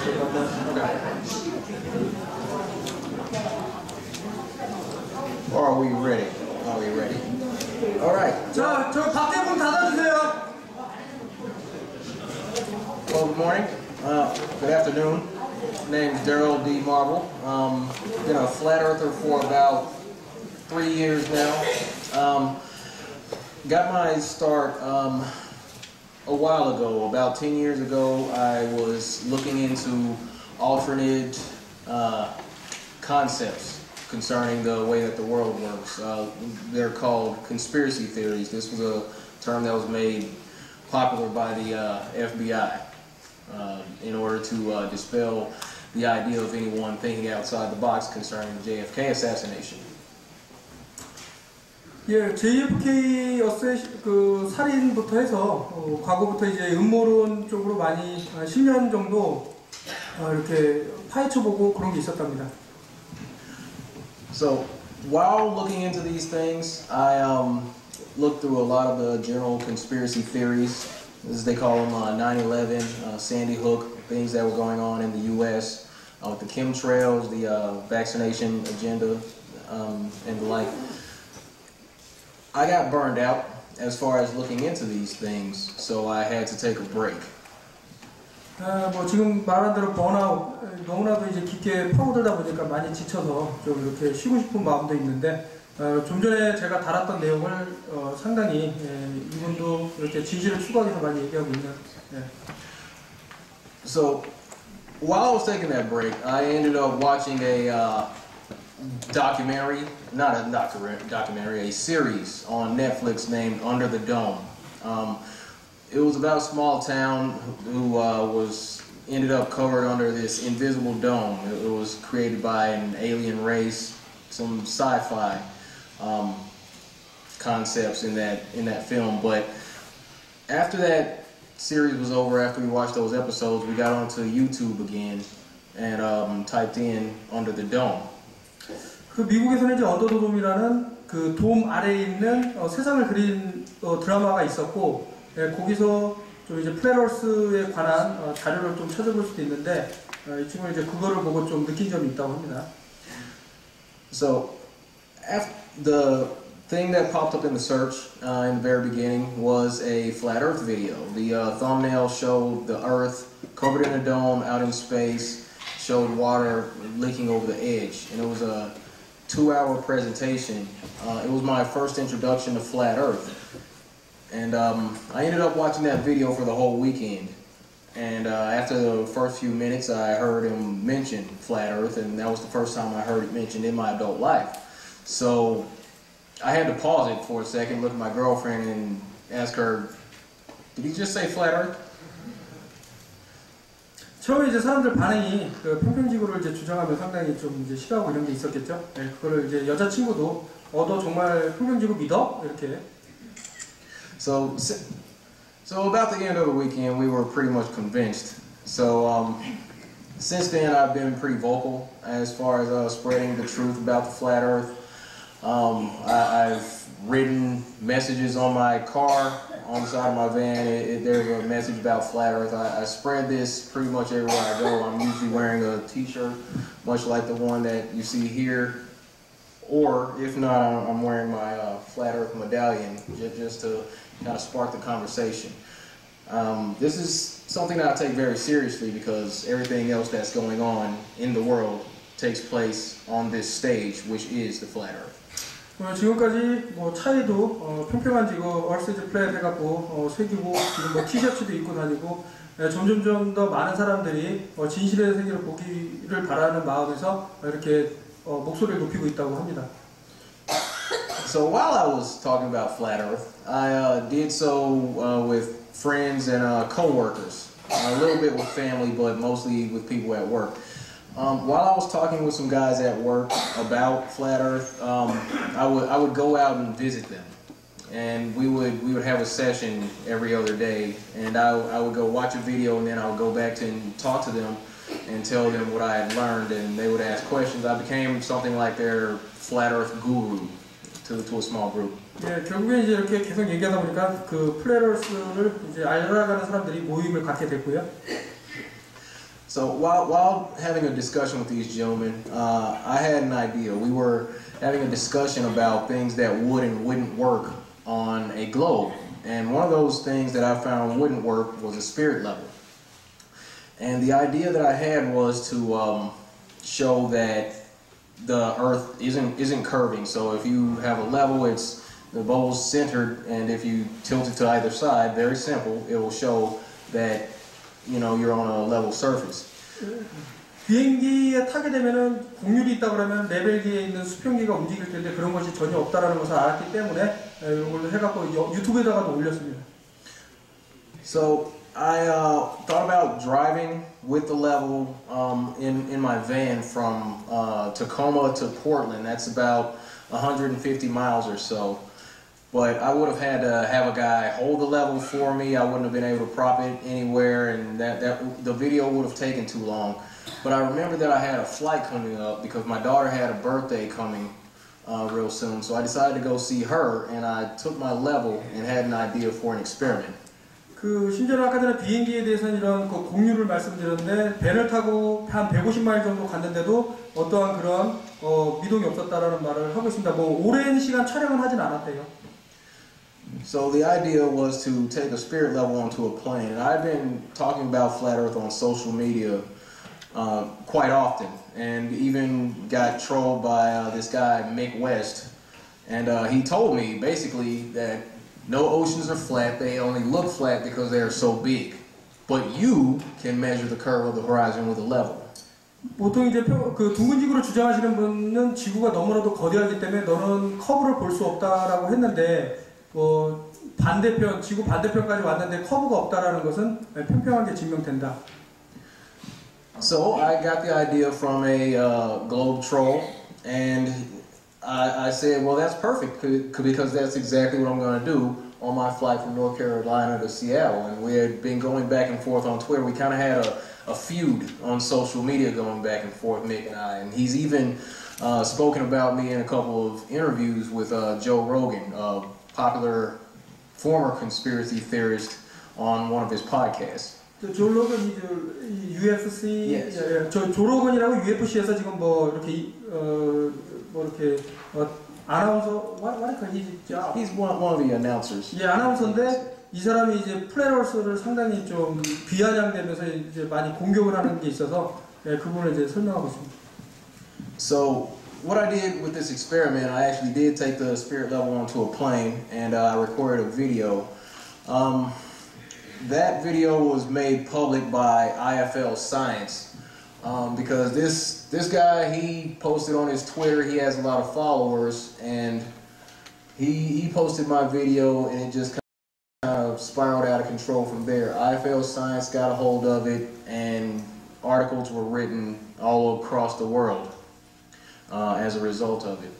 Or are we ready? Are we ready? All right. 자, 저 밖에 문 닫아주세요. Well, good morning. Good afternoon. My name is D.Marble. Been a flat earther for about 3 years now. Got my start a while ago. About 10 years ago, I was looking into alternate concepts concerning the way that the world works. They're called conspiracy theories. This was a term that was made popular by the FBI in order to dispel the idea of anyone thinking outside the box concerning the JFK assassination. 예, JFK 그 살인부터 해서 과거부터 이제 음모론 쪽으로 많이 10년 정도 이렇게 파헤쳐보고 그런 게 있었답니다. So while looking into these things, I looked through a lot of the general conspiracy theories, as they call them, 9/11, Sandy Hook, things that were going on in the U.S. With the chemtrails, the vaccination agenda, and the like. I got burned out as far as looking into these things, so I had to take a break. 뭐 지금 말한 대로 번아웃, 너무나도 이제 깊게 파고들다 보니까 많이 지쳐서 좀 이렇게 쉬고 싶은 마음도 있는데 좀 전에 제가 다뤘던 내용을 상당히 이분도 이렇게 진실을 추구하기 위해서 많이 얘기하고 있는. So while I was taking that break, I ended up watching a documentary, not a documentary, a series on Netflix named Under the Dome. It was about a small town who ended up covered under this invisible dome. It was created by an alien race, some sci-fi concepts in that film. But after that series was over, after we watched those episodes, we got onto YouTube again and typed in Under the Dome. 그 미국에서는 이제 언더 더 돔이라는 그 돔 아래에 있는 세상을 그린 드라마가 있었고, 거기서 좀 이제 플랫어스에 관한 자료를 좀 찾아볼 수도 있는데 이 친구는 이제 그거를 보고 좀 느낀 점이 있다고 합니다. So, the thing that popped up in the search in the very beginning was a flat Earth video. The thumbnail showed the Earth covered in a dome out in space, showed water leaking over the edge, and it was a 2-hour presentation. It was my first introduction to flat Earth. And I ended up watching that video for the whole weekend. And after the first few minutes, I heard him mention flat Earth, and that was the first time I heard it mentioned in my adult life. So I had to pause it for a second, look at my girlfriend, and ask her, "Did he just say flat Earth?" 처음에 이제 사람들 반응이 그 평평지구를 이제 주장하면 상당히 좀 이제 싫어하고 이런 게 있었겠죠. 그거를 이제 여자친구도 너 정말 평평지구 믿어? 이렇게. So about the end of the weekend, we were pretty much convinced. So since then, I've been pretty vocal as far as spreading the truth about the flat Earth. I've written messages on my car, on the side of my van. There's a message about flat Earth. I spread this pretty much everywhere I go. I'm usually wearing a t-shirt, much like the one that you see here. Or if not, I'm wearing my flat Earth medallion just to kind of spark the conversation. This is something that I take very seriously because everything else that's going on in the world takes place on this stage, which is the flat Earth. 지금까지 뭐 차에도 평평한 지구 얼스즈 플랫 해갖고 새기고 지금 뭐 티셔츠도 입고 다니고 점점점 더 많은 사람들이 진실의 세계를 보기를 바라는 마음에서 이렇게 목소리를 높이고 있다고 합니다. So while I was talking about flat Earth, I did so with friends and co-workers, a little bit with family, but mostly with people at work. While I was talking with some guys at work about flat Earth, I would go out and visit them, and we would have a session every other day, and I would go watch a video, and then I would go back and talk to them and tell them what I had learned, and they would ask questions. I became something like their flat Earth guru to a small group. 예, 결국에 이제 이렇게 계속 얘기하다 보니까 그 플랫어스를 이제 알아가는 사람들이 모임을 갖게 됐고요. So while having a discussion with these gentlemen, I had an idea. We were having a discussion about things that would and wouldn't work on a globe. And one of those things that I found wouldn't work was a spirit level. And the idea that I had was to show that the Earth isn't curving. So if you have a level, it's the bowl's centered, and if you tilt it to either side, very simple, it will show that you're on a level surface. 비행기에 타게 되면은 곡률이 있다 그러면 레벨기에 있는 수평기가 움직일 텐데 그런 것이 전혀 없다라는 것을 알았기 때문에 이걸 해갖고 유튜브에다가도 올렸습니다. So I thought about driving with the level in my van from Tacoma to Portland. That's about 150 miles or so. But I would have had to have a guy hold the level for me. I wouldn't have been able to prop it anywhere, and the video would have taken too long. But I remember that I had a flight coming up because my daughter had a birthday coming real soon. So I decided to go see her, and I took my level and had an idea for an experiment. 심지어는 아까 전에 비행기에 대해서는 이런 공유를 말씀드렸는데 밴을 타고 한 150마일 정도 갔는데도 어떠한 그런 미동이 없었다라는 말을 하고 있습니다. 오랜 시간 촬영은 하진 않았대요. So the idea was to take a spirit level onto a plane, and I've been talking about flat Earth on social media quite often, and even got trolled by this guy Mick West, and he told me basically that no oceans are flat, they only look flat because they are so big, but you can measure the curve of the horizon with a level. 보통 이제 둥근 지구를 주장하시는 분은 지구가 너무나도 거대하기 때문에 너는 커브를 볼 수 없다라고 했는데 반대편, 지구 반대편까지 왔는데 커브가 없다라는 것은 평평하게 증명된다. So I got the idea from a globe troll, and I said, well, that's perfect because that's exactly what I'm going to do on my flight from North Carolina to Seattle. And we had been going back and forth on Twitter. We kind of had a feud on social media going back and forth, Mick and I. And he's even spoken about me in a couple of interviews with Joe Rogan, a popular former conspiracy theorist, on one of his podcasts. 조 로건이 UFC, yes. 조 로건이라고 UFC에서 지금 이렇게 아나운서, what do you call his job? He's one of the announcers. 예, 아나운서인데 이 사람이 이제 플랫어스를 상당히 좀 비아냥대면서 이제 많이 공격을 하는 게 있어서 그분을 이제 설명하고 있습니다. So what I did with this experiment, I actually did take the spirit level onto a plane, and I recorded a video. That video was made public by IFL Science because this guy, he posted on his Twitter, he has a lot of followers, and he posted my video, and it just kind of spiraled out of control from there. IFL Science got a hold of it, and articles were written all across the world as a result of it.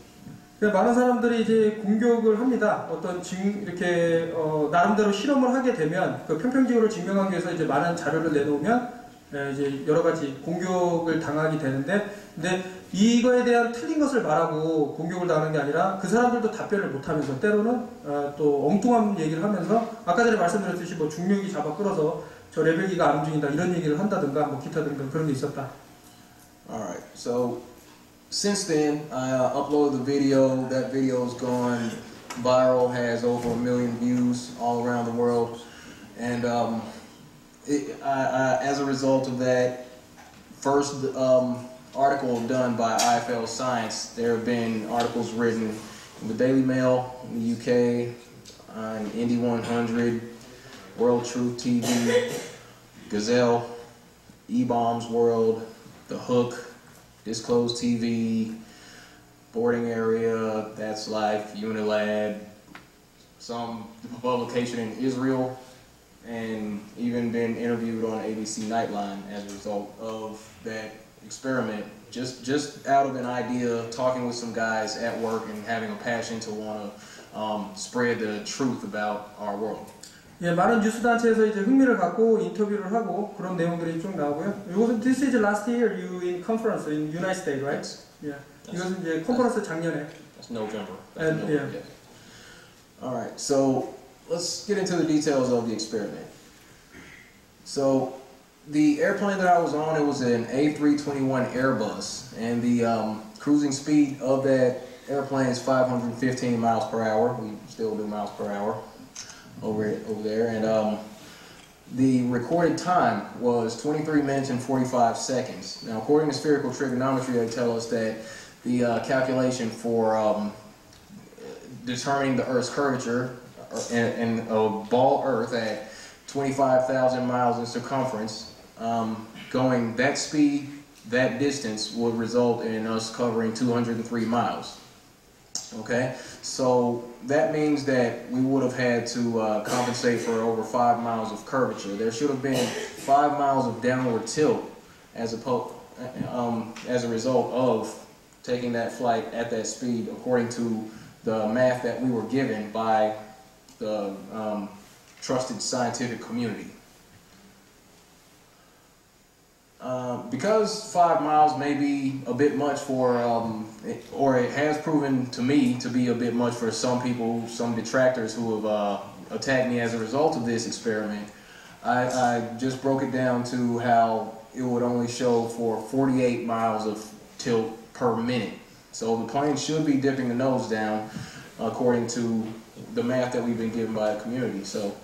많은 사람들이 이제 공격을 합니다. 이렇게 나름대로 실험을 하게 되면 그 평평지구를 증명하기 위해서 이제 많은 자료를 내놓으면 이제 여러 가지 공격을 당하게 되는데, 근데 이거에 대한 틀린 것을 말하고 공격을 당하는 게 아니라 그 사람들도 답변을 못하면서 때로는 또 엉뚱한 얘기를 하면서 아까 전에 말씀드렸듯이 중력이 잡아 끌어서 저 레벨기가 안 움직인다 이런 얘기를 한다든가 기타 등등 그런 게 있었다. Alright, so since then, I uploaded the video. That video's gone viral, has over 1 million views all around the world. And as a result of that first article done by IFL Science, there have been articles written in the Daily Mail in the UK, on Indy 100, World Truth TV, Gazelle, E-Bombs World, The Hook, Disclosed TV, Boarding Area, That's Life, Unilad, some publication in Israel, and even been interviewed on ABC Nightline as a result of that experiment. Just out of an idea, talking with some guys at work and having a passion to want to spread the truth about our world. 예, 많은 뉴스 단체에서 이제 흥미를 갖고 인터뷰를 하고 그런 내용들이 좀 나오고요. 이것은 this is last year you in conference in United States, right? Yes. Yeah. 이것은 이제 컨퍼런스 작년에. That's November. Yeah. Yes. All right. So let's get into the details of the experiment. So the airplane that I was on, it was an A321 Airbus, and the cruising speed of that airplane is 515 miles per hour. We still do miles per hour over there, and the recorded time was 23 minutes and 45 seconds. Now, according to spherical trigonometry, they tell us that the calculation for determining the Earth's curvature and a ball Earth at 25,000 miles in circumference, going that speed, that distance would result in us covering 203 miles. Okay, so that means that we would have had to compensate for over 5 miles of curvature. There should have been 5 miles of downward tilt as a result of taking that flight at that speed, according to the math that we were given by the trusted scientific community. Because 5 miles may be a bit much for, or it has proven to me to be a bit much for some people, some detractors who have attacked me as a result of this experiment, I just broke it down to how it would only show for 48 miles of tilt per minute. So the plane should be dipping the nose down according to the math that we've been given by the community. So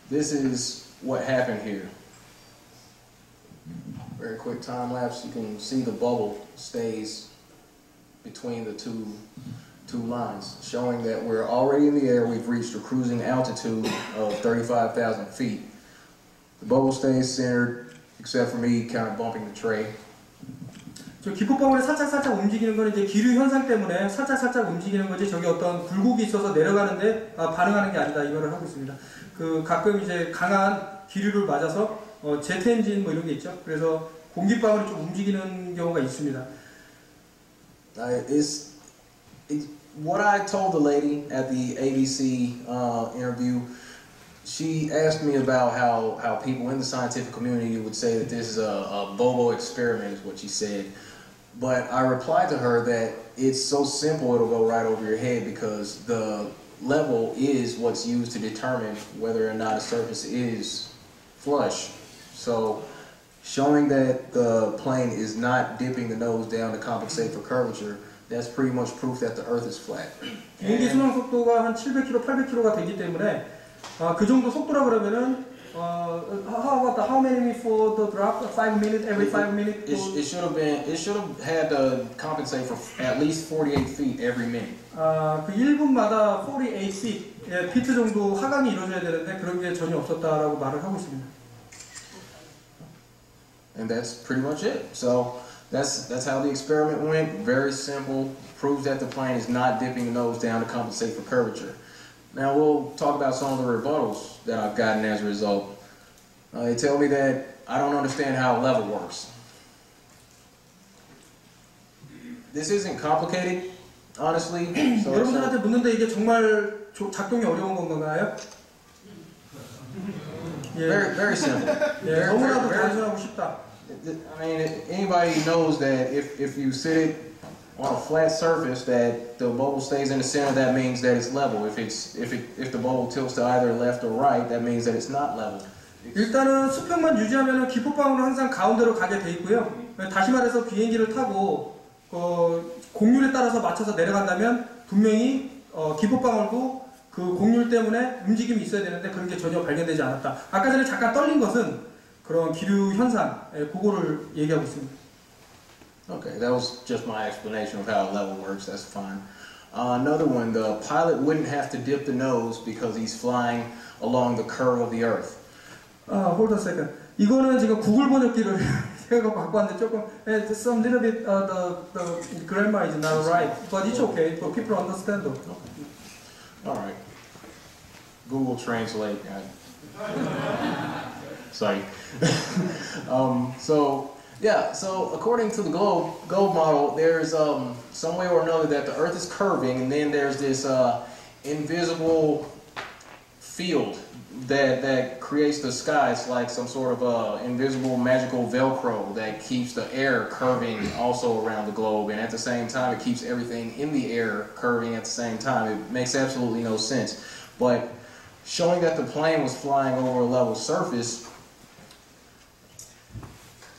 this is what happened here. Very quick time lapse. You can see the bubble stays between the two lines, showing that we're already in the air. We've reached a cruising altitude of 35,000 feet. The bubble stays centered, except for me kind of bumping the tray. 저 기포방울이 살짝 움직이는 건 이제 기류 현상 때문에 살짝 움직이는 거지, 저기 어떤 굴곡이 있어서 내려가는데 반응하는 게 아니다, 이거를 하고 있습니다. 그 가끔 이제 강한 기류를 맞아서 제트 엔진 뭐 이런 게 있죠. 그래서 공기방울이 좀 움직이는 경우가 있습니다. What I told the lady at the ABC interview, she asked me about how people in the scientific community would say that this is a bobo experiment, is what she said. But I replied to her that it's so simple it'll go right over your head, because the level is what's used to determine whether or not a surface is flush. So showing that the plane is not dipping the nose down to compensate for curvature, that's pretty much proof that the Earth is flat. 비행기 순항 속도가 한 700km, 800km가 되기 때문에 그 정도 속도라 그러면은 how many for the drop? 5 minutes every 5 minutes? It should have had to compensate for at least 48 feet every minute. 그 1분마다 48 feet, 피트 정도 하강이 이루어져야 되는데 그런 게 전혀 없었다라고 말을 하고 있습니다. And that's pretty much it. So that's how the experiment went. Very simple. Proves that the plane is not dipping the nose down to compensate for curvature. Now we'll talk about some of the rebuttals that I've gotten as a result. They tell me that I don't understand how level works. This isn't complicated, honestly. So 여러분들한테 묻는데 이게 정말 작동이 어려운 건가요? Very simple. 너무나도 단순하고 쉽다. I mean, anybody knows that if you sit it on a flat surface, that the bubble stays in the center, that means that it's level. If the bubble tilts to either left or right, that means that it's not level. 일단은 수평만 유지하면 기포방울은 항상 가운데로 가게 돼 있고요. 다시 말해서 비행기를 타고 공률에 따라서 맞춰서 내려간다면 분명히 기포방울도 그 공률 때문에 움직임이 있어야 되는데 그런 게 전혀 발견되지 않았다. 아까 전에 잠깐 떨린 것은 그런 기류 현상, 그거를 얘기하고 있습니다. Okay, that was just my explanation of how a level works. That's fine. Another one, the pilot wouldn't have to dip the nose because he's flying along the curve of the Earth. Hold on a second. 이거는 지금 구글 번역기를 제가 갖고 왔는데 조금 some little bit the grammar is not right, but it's okay. For people understand. All right. Google Translate. Sorry. So according to the globe model, there's some way or another that the Earth is curving, and then there's this invisible field that creates the sky. It's like some sort of invisible magical Velcro that keeps the air curving also around the globe, and at the same time it keeps everything in the air curving at the same time. It makes absolutely no sense. But showing that the plane was flying over a level surface,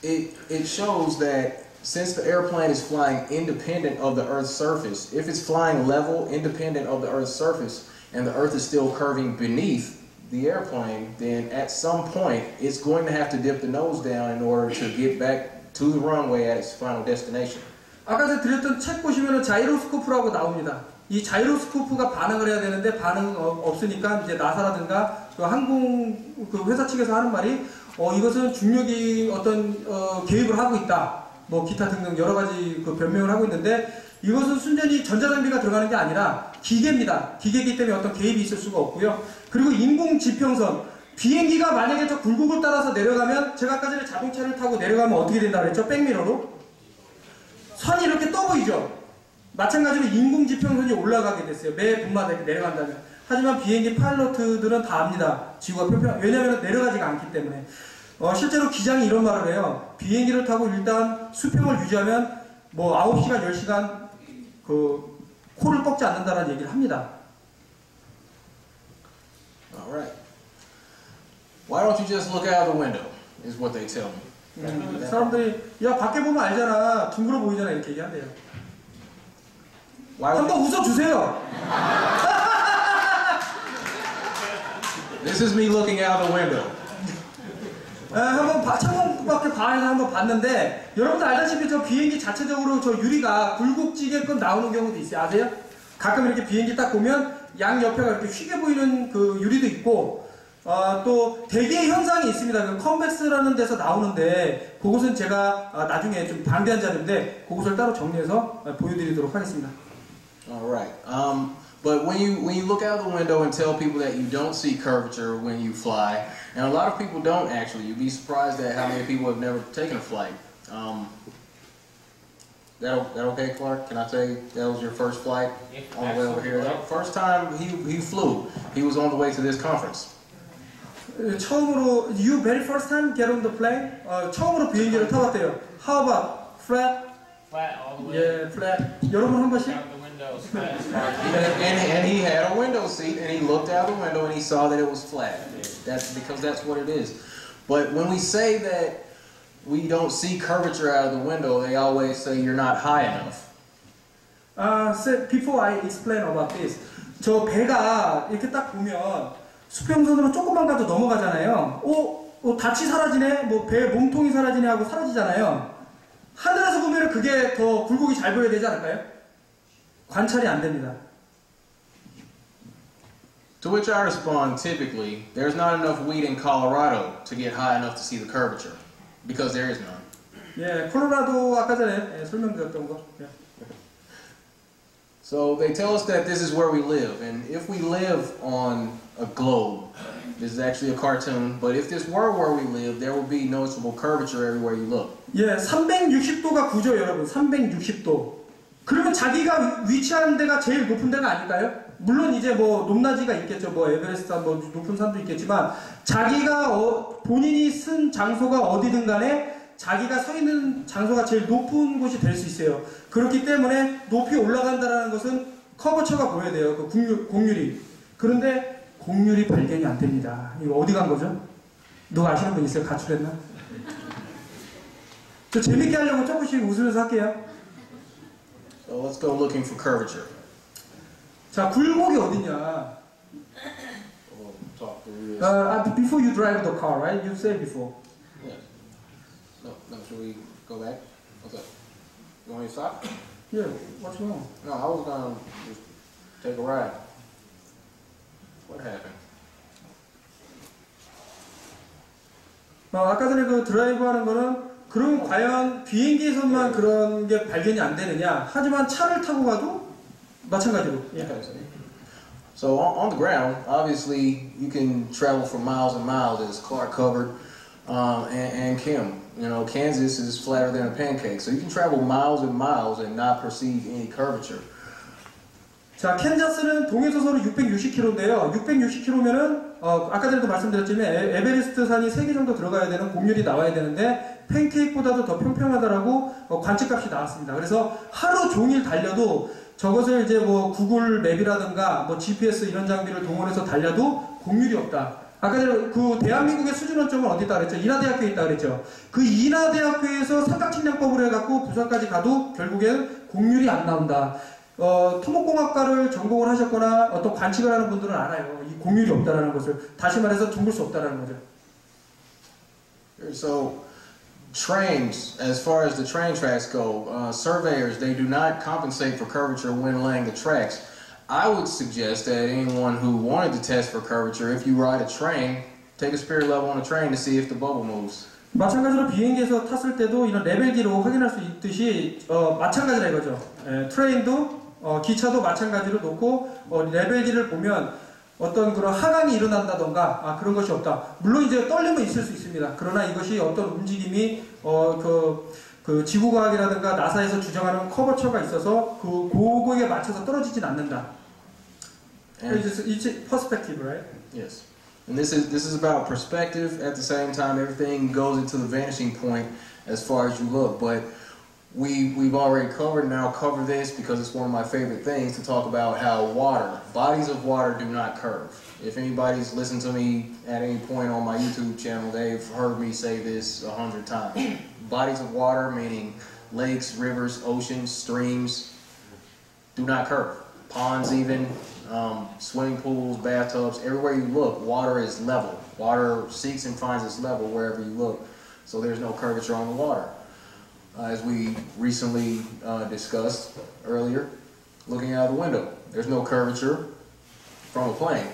it shows that since the airplane is flying independent of the Earth's surface, if it's flying level, independent of the Earth's surface, and the Earth is still curving beneath the airplane, then at some point it's going to have to dip the nose down in order to get back to the runway at its final destination. 아까 제가 드렸던 책 보시면은 자이로스코프라고 나옵니다. 이 자이로스코프가 반응을 해야 되는데 반응 없으니까 이제 나사라든가 그 항공 그 회사 측에서 하는 말이 이것은 중력이 어떤 개입을 하고 있다. 뭐 기타 등등 여러 가지 그 변명을 하고 있는데 이것은 순전히 전자장비가 들어가는 게 아니라 기계입니다. 기계이기 때문에 어떤 개입이 있을 수가 없고요. 그리고 인공지평선, 비행기가 만약에 저 굴곡을 따라서 내려가면 제가 아까 전에 자동차를 타고 내려가면 어떻게 된다 그랬죠? 백미러로 선이 이렇게 떠 보이죠? 마찬가지로 인공지평선이 올라가게 됐어요. 매 분마다 이렇게 내려간다면. 하지만 비행기 파일럿들은 다 압니다. 지구가 평평, 왜냐하면 내려가지가 않기 때문에. 실제로 기장이 이런 말을 해요. 비행기를 타고 일단 수평을 유지하면 뭐 9시간, 10시간 그 코를 꺾지 않는다라는 얘기를 합니다. Alright. Why don't you just look out the window? Is what they tell me. 사람들이 야 밖에 보면 알잖아. 둥그러 보이잖아. 이렇게 얘기한대요. 한번 웃어주세요. This is me looking out the window. 한번 창문밖에 방에서 한번 봤는데 여러분들 알다시피 저 비행기 자체적으로 저 유리가 굴곡지게끔 나오는 경우도 있어요. 아세요? 가끔 이렇게 비행기 딱 보면 양 옆에가 이렇게 휘게 보이는 그 유리도 있고 또 대기의 현상이 있습니다. 그 컨벡스라는 데서 나오는데 그것은 제가 나중에 좀 방대한 자료인데 그것을 따로 정리해서 보여드리도록 하겠습니다. Alright. But when you look out the window and tell people that you don't see curvature when you fly, and a lot of people don't actually, you'd be surprised at how many people have never taken a flight. That okay, Clark? Can I say that was your first flight on the way over here? First time he flew, he was on the way to this conference. 처음으로 you very first time get on the plane? 처음으로 비행기를 타봤대요. How about flat? Flat all the way. Yeah, flat. 여러분 한 번씩. And he had a window seat, and he looked out the window and he saw that it was flat. That's because that's what it is. But when we say that we don't see curvature out of the window, they always say you're not high enough. So before I explain about this, 저 배가 이렇게 딱 보면 수평선으로 조금만 가도 넘어가잖아요. 닻이 사라지네, 뭐 배 몸통이 사라지네 하고 사라지잖아요. 하늘에서 보면 그게 더 굴곡이 잘 보여야 되지 않을까요? 관찰이 안 됩니다. To which I respond, typically, there's not enough wheat in Colorado to get high enough to see the curvature, because there is none. 예, 콜로라도 아까 전에 설명드렸던 거. 예. So they tell us that this is where we live, and if we live on a globe, this is actually a cartoon, but if this were where we live, there would be noticeable curvature everywhere you look. 예, 360도가 구조 여러분, 360도. 그러면 자기가 위치한 데가 제일 높은 데가 아닐까요? 물론 이제 뭐 높낮이가 있겠죠. 뭐 에베레스트 뭐 높은 산도 있겠지만 자기가 본인이 쓴 장소가 어디든 간에 자기가 서 있는 장소가 제일 높은 곳이 될 수 있어요. 그렇기 때문에 높이 올라간다는 것은 커버처가 보여야 돼요. 그 공률이. 그런데 공률이 발견이 안 됩니다. 이거 어디 간 거죠? 누가 아시는 분 있어요? 가출했나? 저 재밌게 하려고 조금씩 웃으면서 할게요. So let's go looking for curvature. 자, 굴곡이 어디냐? Before you drive the car, right? You said before. Yeah. No, should we go back? What's up? You want me to stop? Yeah, what's wrong? No, I was gonna just take a ride. What happened? 아까 전에 그 드라이브 하는 거는 그럼 과연 비행기에서만 그런 게 발견이 안 되느냐? 하지만 차를 타고 가도 마찬가지로. 예. So on the ground, obviously you can travel for miles and miles, as Clark covered, and Kim. You know, Kansas is flatter than a pancake, so you can travel miles and miles and not perceive any curvature. 자, 캔자스는 동해서서로 660km인데요. 660km면은 아까 전에도 말씀드렸지만 에베레스트 산이 3개 정도 들어가야 되는 공률이 나와야 되는데 팬케이크보다도 더 평평하다라고 관측값이 나왔습니다. 그래서 하루 종일 달려도 저것을 이제 뭐 구글 맵이라든가 뭐 GPS 이런 장비를 동원해서 달려도 공률이 없다. 아까 전에 그 대한민국의 수준 원점은 어디 있다 그랬죠? 인하대학교에 있다 그랬죠? 그 인하대학교에서 삼각측량법을 해갖고 부산까지 가도 결국엔 공률이 안 나온다. 토목공학과를 전공을 하셨거나 어떤 관측을 하는 분들은 알아요. 이 공률이 없다라는 것을. 다시 말해서 둥글 수 없다라는 거죠. So, trains, as far as the train tracks go, surveyors, they do not compensate for curvature when laying the tracks. I would suggest that anyone who wanted to test for curvature, if you ride a train, take a spirit level on a train to see if the bubble moves. 마찬가지로 비행기에서 탔을 때도 이런 레벨기로 확인할 수 있듯이 마찬가지라 이거죠. 트레인도 기차도 마찬가지로 놓고 레벨기를 보면 어떤 그런 하강이 일어난다던가 그런 것이 없다. 물론 이제 떨림은 있을 수 있습니다. 그러나 이것이 어떤 움직임이 그 지구과학이라든가 나사에서 주장하는 커버처가 있어서 그거에 맞춰서 떨어지진 않는다. It's perspective, right? Yes. And this is about perspective. At the same time, everything goes into the vanishing point as far as you look. But we've already covered, and I'll cover this because it's one of my favorite things to talk about how bodies of water do not curve. If anybody's listened to me at any point on my YouTube channel, they've heard me say this 100 times. Bodies of water, meaning lakes, rivers, oceans, streams, do not curve. Ponds even, swimming pools, bathtubs, everywhere you look, water is level. Water seeks and finds its level wherever you look. So there's no curvature on the water. As we recently discussed earlier, looking out of the window, there's no curvature from a plane.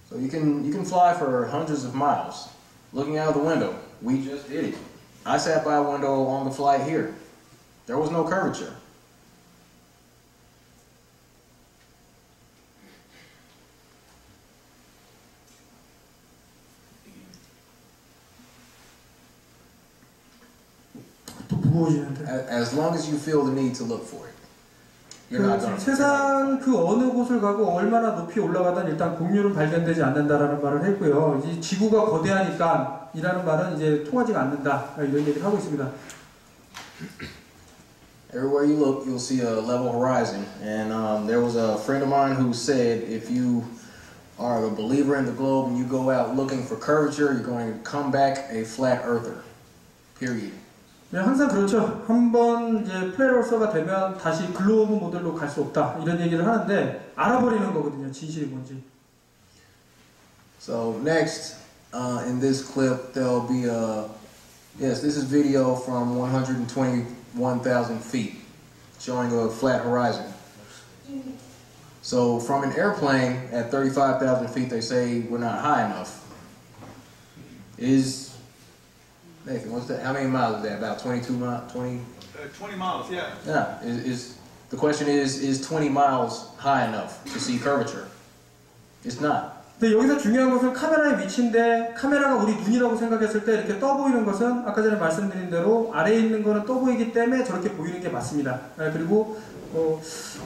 So you can fly for hundreds of miles. Looking out of the window, we just did it. I sat by a window on the flight here. There was no curvature. As long as you feel the need to look for it. 세상 그 어느 곳을 가고 얼마나 높이 올라가든 일단 공률은 발견되지 않는다라는 말을 했고요. 이 지구가 거대하니까 이라는 말은 이제 통하지가 않는다 이런 얘기를 하고 있습니다. Everywhere you look, you'll see a level horizon. And there was a friend of mine who said, if you are a believer in the globe and you go out looking for curvature, you're going to come back a flat earther. Period. 네, 항상 그렇죠. 한번 이제 플랫어서가 되면 다시 글로브 모델로 갈 수 없다 이런 얘기를 하는데 알아버리는 거거든요. 진실이 뭔지. So next, in this clip, there'll be yes, this is video from 121,000 feet, showing a flat horizon. So from an airplane at 35,000 feet, they say we're not high enough. Nathan, what's that? How many miles is that? About 22 miles? 20 miles, yeah. Yeah. The question is 20 miles high enough to see curvature? It's not. 근데 여기서 중요한 것은 카메라의 위치인데 카메라가 우리 눈이라고 생각했을 때 이렇게 떠 보이는 것은 아까 전에 말씀드린 대로 아래에 있는 거는 떠 보이기 때문에 저렇게 보이는 게 맞습니다. 그리고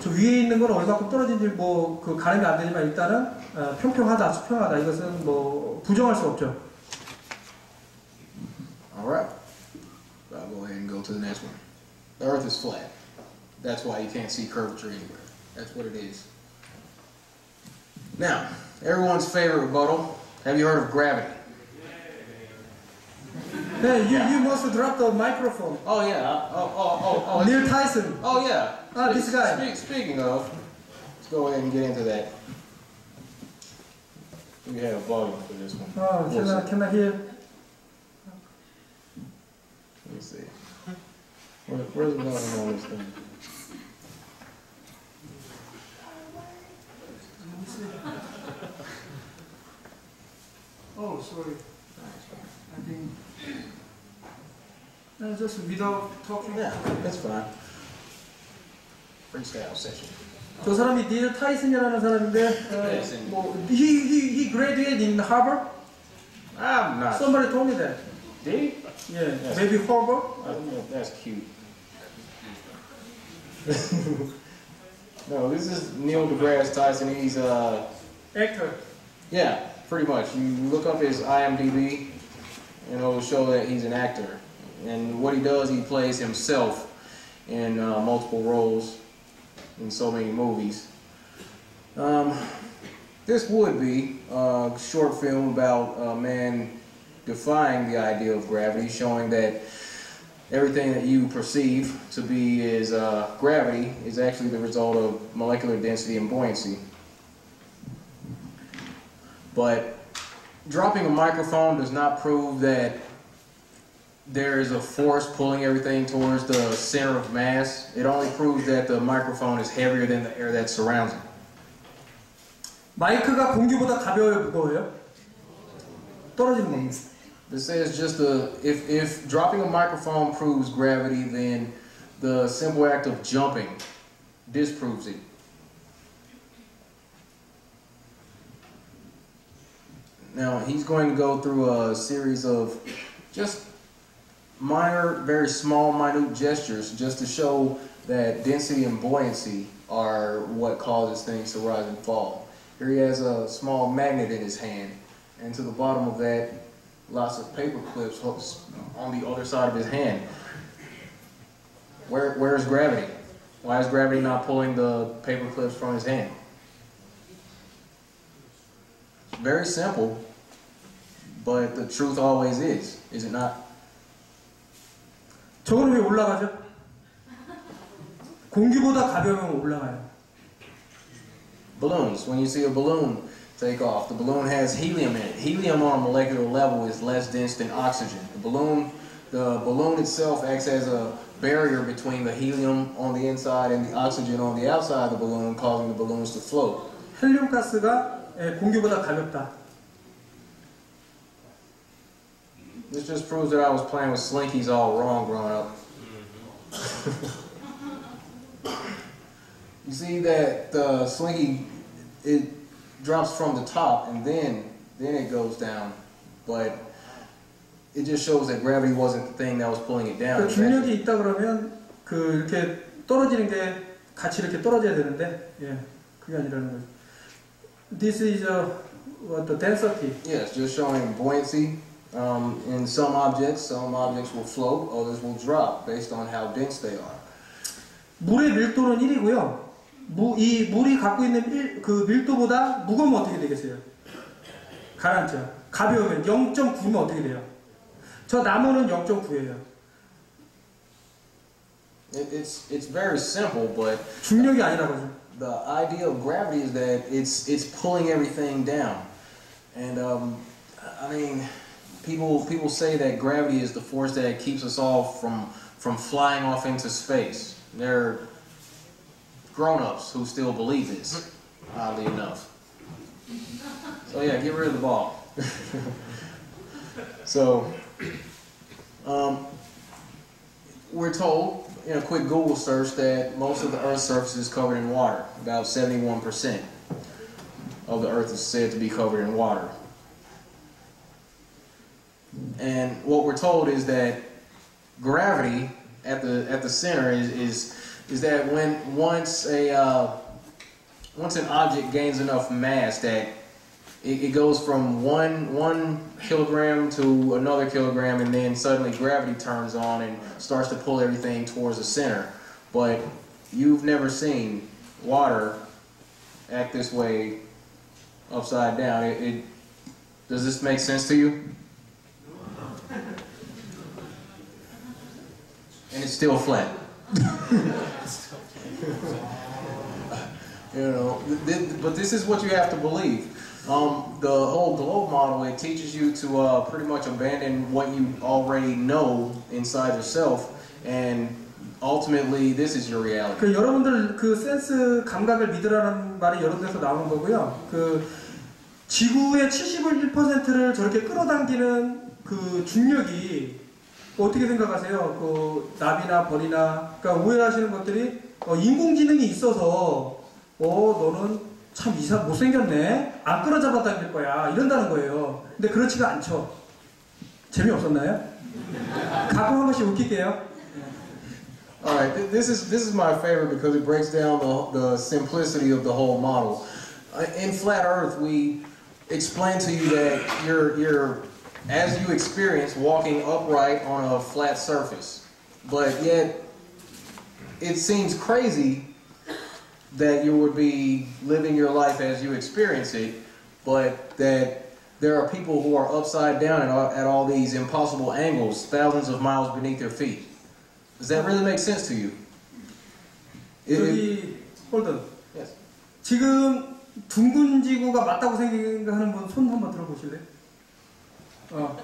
저 위에 있는 건 얼마큼 떨어진지 그 가늠이 안 되지만 일단은 평평하다, 수평하다 이것은 부정할 수 없죠. Alright, I'll go ahead and go to the next one. The Earth is flat. That's why you can't see curvature anywhere. That's what it is. Now, everyone's favorite rebuttal. Have you heard of gravity? Hey, you must drop the microphone. Oh yeah. Neil Tyson. Oh yeah. This guy. Speaking of, let's go ahead and get into that. We have a volume for this one. Oh, can I hear? Let me see. Where's the volume on this thing? Oh, sorry. I think just without talking. Yeah, that's fine. Freestyle session. 저 사람이 닐 타이슨이라는 사람인데, he graduated in Harvard. I'm not. Somebody told me that. Did he? Yeah, maybe Harvard. I don't know if that's cute. No, this is Neil deGrasse Tyson. He's actor. Yeah, pretty much. You look up his IMDb, and it'll show that he's an actor. And what he does, he plays himself in multiple roles in so many movies. this would be a short film about a man defying the idea of gravity, showing that everything that you perceive to be as gravity is actually the result of molecular density and buoyancy. But dropping a microphone does not prove that there is a force pulling everything towards the center of mass. It only proves that the microphone is heavier than the air that surrounds it. 마이크가 공기보다 가벼워요, 무거워요? 떨어지는 겁니다. This says just if dropping a microphone proves gravity, then the simple act of jumping disproves it. Now he's going to go through a series of just minor, very small, minute gestures just to show that density and buoyancy are what causes things to rise and fall. Here he has a small magnet in his hand, and to the bottom of that, lots of paper clips on the other side of his hand. Where is gravity? Why is gravity not pulling the paper clips from his hand? Very simple, but the truth always is it not? 저거는 왜 올라가죠? 공기보다 가벼우면 올라가요. Balloons. When you see a balloon take off, the balloon has helium in it. Helium on a molecular level is less dense than oxygen. The balloon itself acts as a barrier between the helium on the inside and the oxygen on the outside of the balloon, causing the balloons to float. 헬륨 가스가 공기보다 가볍다. This just proves that I was playing with slinkies all wrong growing up. You see that the slinky, it drops from the top and then it goes down, but it just shows that gravity wasn't the thing that was pulling it down. 중력이 있다 그러면 이렇게 떨어지는 게 같이 이렇게 떨어져야 되는데, 그게 아니라는 거죠. This is what the density. Yes, just showing buoyancy. In some objects will float, others will drop based on how dense they are. 물의 밀도는 1이고요. 이 물이 갖고 있는 그 밀도보다 무거우면 어떻게 되겠어요? 가라앉죠. 가벼우면 0.9면 어떻게 돼요? 저 나무는 0.9예요. It's very simple, but 중력이 아니라고 하죠. the idea of gravity is that it's pulling everything down, and I mean, people say that gravity is the force that keeps us all from flying off into space. They're grown-ups who still believe this, oddly enough. So yeah, get rid of the ball. So we're told in a quick Google search that most of the Earth's surface is covered in water. About 71% of the Earth is said to be covered in water. And what we're told is that gravity at the center is that once an object gains enough mass that it goes from one kilogram to another kilogram, and then suddenly gravity turns on and starts to pull everything towards the center. But you've never seen water act this way upside down. Does this make sense to you? And it's still flat. You know, but this is what you have to believe. The whole globe model, it teaches you to pretty much abandon what you already know inside yourself, and ultimately this is your reality. 여러분들 센스 감각을 믿으라는 말이 여러 데서 나오는 거고요. 지구의 71%를 저렇게 끌어당기는 중력이 어떻게 생각하세요? 나비나 벌이나, 그러니까 오해하시는 것들이 인공지능이 있어서 너는 참 못생겼네, 안 끌어잡아 당길 거야, 이런다는 거예요. 근데 그렇지가 않죠. 재미없었나요? 가끔 한 번씩 웃길게요. Alright, this is my favorite because it breaks down the simplicity of the whole model. In Flat Earth, we explain to you that you're as you experience walking upright on a flat surface. But yet, it seems crazy that you would be living your life as you experience it, but that there are people who are upside down at all these impossible angles, thousands of miles beneath their feet. Does that really make sense to you? 여기 홀든. Yes. 지금 둥근 지구가 맞다고 생각하는 분 손 한번 들어보실래요?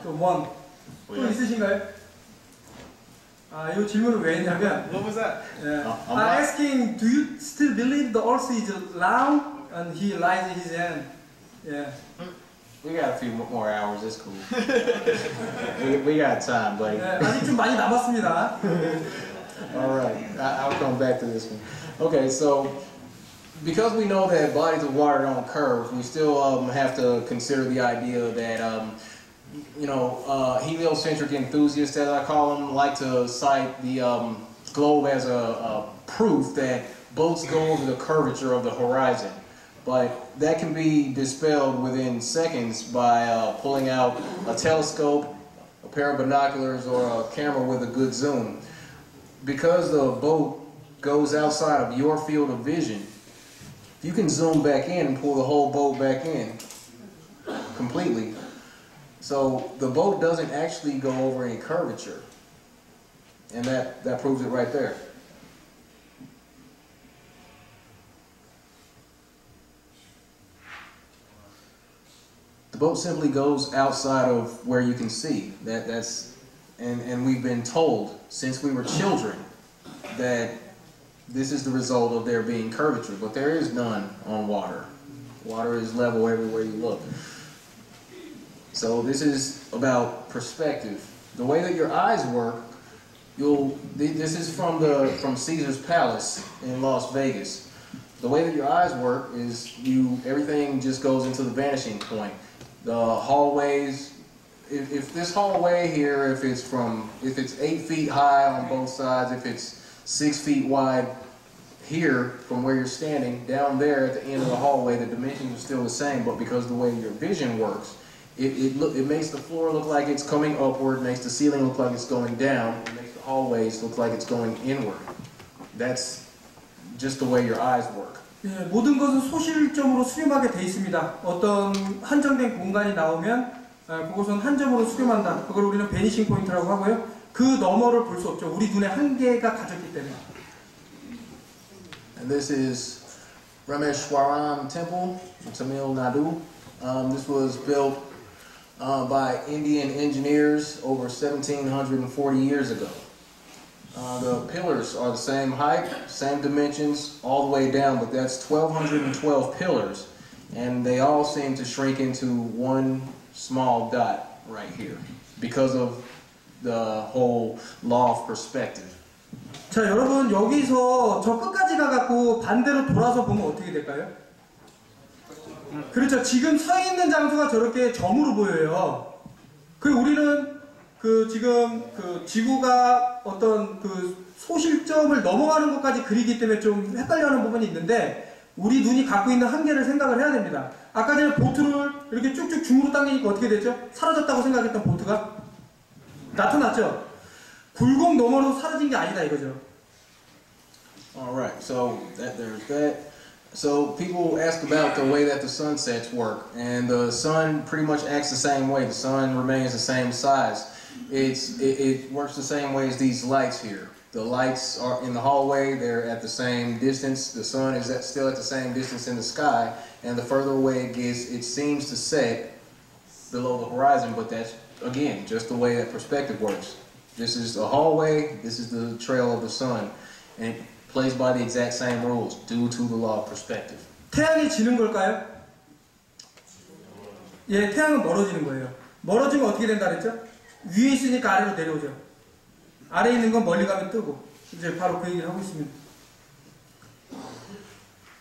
또 원. 또 있으신가요? 이 질문을 왜 했냐면 What was that? I'm asking, do you still believe the earth is round? And he raised his hand. Yeah. We got a few more hours. It's cool. we got time, buddy. 아직 좀 많이 남았습니다. All right, I'll come back to this one. Okay, so because we know that bodies of water don't curve, we still have to consider the idea that heliocentric enthusiasts, as I call them, like to cite the globe as a proof that boats go over the curvature of the horizon. But that can be dispelled within seconds by pulling out a telescope, a pair of binoculars, or a camera with a good zoom. Because the boat goes outside of your field of vision, you can zoom back in and pull the whole boat back in completely. So the boat doesn't actually go over any curvature. And that proves it right there. The boat simply goes outside of where you can see. And we've been told since we were children that this is the result of there being curvature, but there is none on water. Water is level everywhere you look. So this is about perspective. The way that your eyes work, this is from Caesar's Palace in Las Vegas. The way that your eyes work is everything just goes into the vanishing point. The hallways, if this hallway here, if it's 8 feet high on both sides, if it's 6 feet wide here from where you're standing, down there at the end of the hallway, the dimensions are still the same, but because of the way your vision works, it makes the floor look like it's coming upward, makes the ceiling look like it's going down, it makes the hallways look like it's going inward. That's just the way your eyes work. 예, 모든 것은 소실점으로 수렴하게 돼 있습니다. 어떤 한정된 공간이 나오면 그것은 한 점으로 수렴한다. 그걸 우리는 베니싱 포인트라고 하고요. 그 너머를 볼 수 없죠. 우리 눈에 한계가 가졌기 때문에. And this is Rameshwaram Temple in Tamil Nadu. This was built by Indian engineers over 1,740 years ago. The pillars are the same height, same dimensions, all the way down, but that's 1,212 pillars, and they all seem to shrink into one small dot right here because of the whole law of perspective. 자, 여러분 여기서 저 끝까지 가갖고 반대로 돌아서 보면 어떻게 될까요? 그렇죠. 지금 서 있는 장소가 저렇게 점으로 보여요. 우리는 지금 지구가 어떤 소실점을 넘어가는 것까지 그리기 때문에 좀 헷갈려하는 부분이 있는데 우리 눈이 갖고 있는 한계를 생각을 해야 됩니다. 아까 전에 보트를 이렇게 쭉쭉 중으로 당기니까 어떻게 됐죠? 사라졌다고 생각했던 보트가 나타났죠? 굴곡 너머로 사라진 게 아니다 이거죠. Alright, so there's that. So people ask about the way that the sunsets work, and the sun pretty much acts the same way. The sun remains the same size. It works the same way as these lights here. The lights are in the hallway, they're at the same distance. The sun is still at the same distance in the sky, and the further away it gets, it seems to set below the horizon, but that's, again, just the way that perspective works. This is the hallway, this is the trail of the sun, and it plays by the exact same rules due to the law of perspective. 태양이 지는 걸까요? 예, 태양은 멀어지는 거예요. 멀어지면 어떻게 된다 그랬죠? 위에 있으니까 아래로 내려오죠. 아래에 있는 건 멀리 가면 뜨고 이제 바로 그 얘기를 하고 있습니다.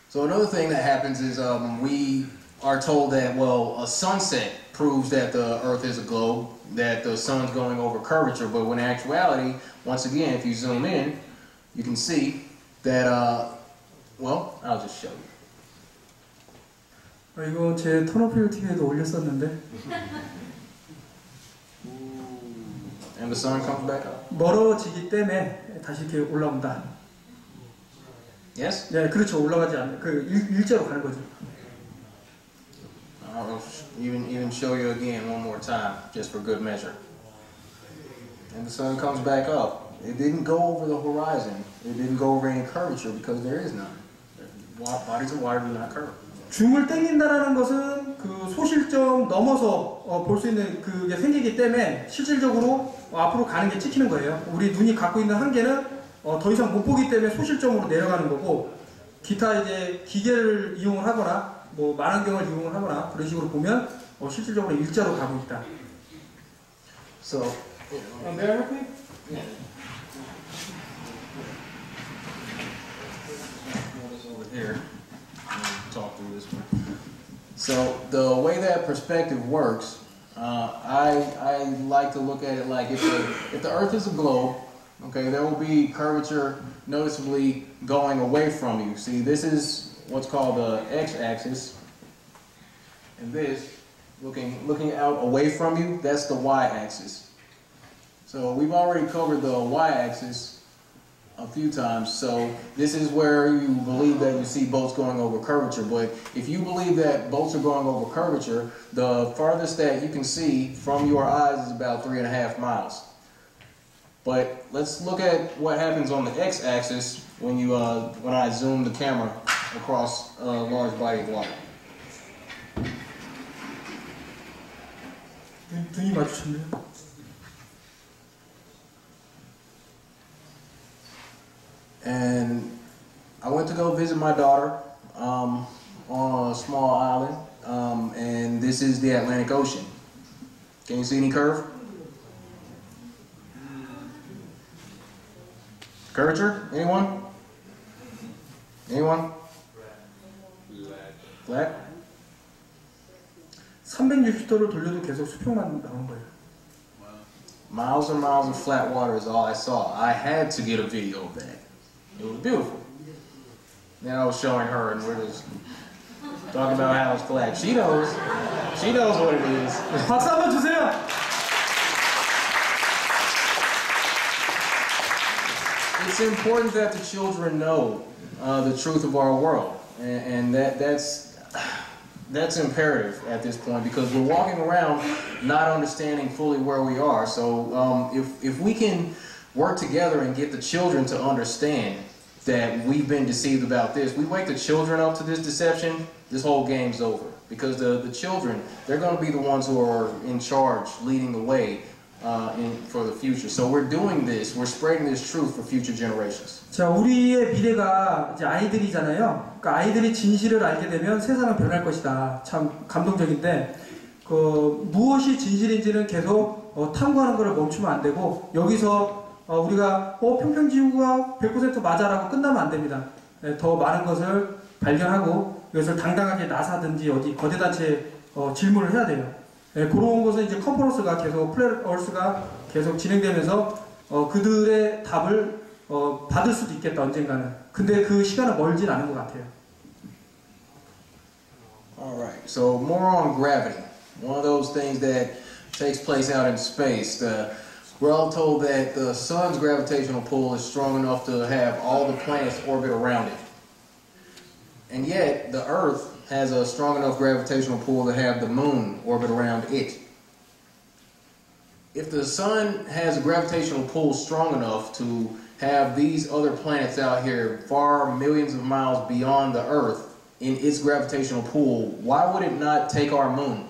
So another thing that happens is we are told that, well, a sunset proves that the Earth is a globe, that the sun's going over curvature, but when in actuality, once again, if you zoom in, you can see that, well, I'll just show you. 이거 제 턴오필 TV에도 올렸었는데 And the sun comes back up. 멀어지기 때문에 다시 이렇게 올라온다. Yes? 네, 그렇죠. 올라가지 않는 그 일자로 가는 거죠. I'll even show you again one more time, just for good measure. And the sun comes back up. It didn't go over the horizon. It didn't go over any curvature because there is none. Bodies of water do not curve. 줌을 당긴다라는 것은 그 소실점 넘어서 볼 수 있는 그게 생기기 때문에 실질적으로 앞으로 가는 게 찍히는 거예요. 우리 눈이 갖고 있는 한계는 더 이상 못 보기 때문에 소실점으로 내려가는 거고, 기타 이제 기계를 이용을 하거나 뭐 만안경을 이용을 하거나 그런 식으로 보면 실질적으로 일자로 가고 있다. So, may I help you? Yeah. Over here. Talk through this one. So the way that perspective works, I like to look at it like if the Earth is a globe, okay, there will be curvature noticeably going away from you. See, this is what's called the x-axis, and this looking out away from you, that's the y-axis. So we've already covered the y-axis a few times, so this is where you believe that you see boats going over curvature. But if you believe that boats are going over curvature, the farthest that you can see from your eyes is about 3.5 miles. But let's look at what happens on the x-axis when I zoom the camera across a large body of water. 눈이 마주쳤네요. And I went to go visit my daughter on a small island, and this is the Atlantic Ocean. Can you see any curve? Curvature? Anyone? Anyone? Flat? 360도를 돌려도 계속 수평만 나온 거예요. Miles and miles of flat water is all I saw. I had to get a video of that. It was beautiful. Then I was showing her, and we're just talking about how it's flat. She knows what it is. 박수 한번 주세요. It's important that the children know the truth of our world, and that's imperative at this point, because we're walking around not understanding fully where we are. So if we can work together and get the children to understand that we've been deceived about this, we wake the children up to this deception, this whole game's over. Because the children, they're going to be the ones who are in charge, leading the way for the future. So we're doing this, we're spreading this truth for future generations. 자, 우리의 미래가 이제 아이들이잖아요. 그러니까 아이들이 진실을 알게 되면 세상은 변할 것이다. 참 감동적인데, 무엇이 진실인지는 계속 탐구하는 것을 멈추면 안 되고, 여기서 우리가 평평지구가 100% 맞아라고 끝나면 안 됩니다. 더 많은 것을 발견하고 이것을 당당하게 나사든지 어디 거대 단체에 질문을 해야 돼요. 그런 것은 이제 컨퍼런스가 계속 플랫어스가 계속 진행되면서 그들의 답을 받을 수도 있겠다, 언젠가는. 근데 그 시간은 멀진 않은 것 같아요. Alright, so more on gravity. One of those things that takes place out in space. We're all told that the sun's gravitational pull is strong enough to have all the planets orbit around it. And yet, the Earth has a strong enough gravitational pull to have the moon orbit around it. If the sun has a gravitational pull strong enough to have these other planets out here far millions of miles beyond the Earth in its gravitational pull, why would it not take our moon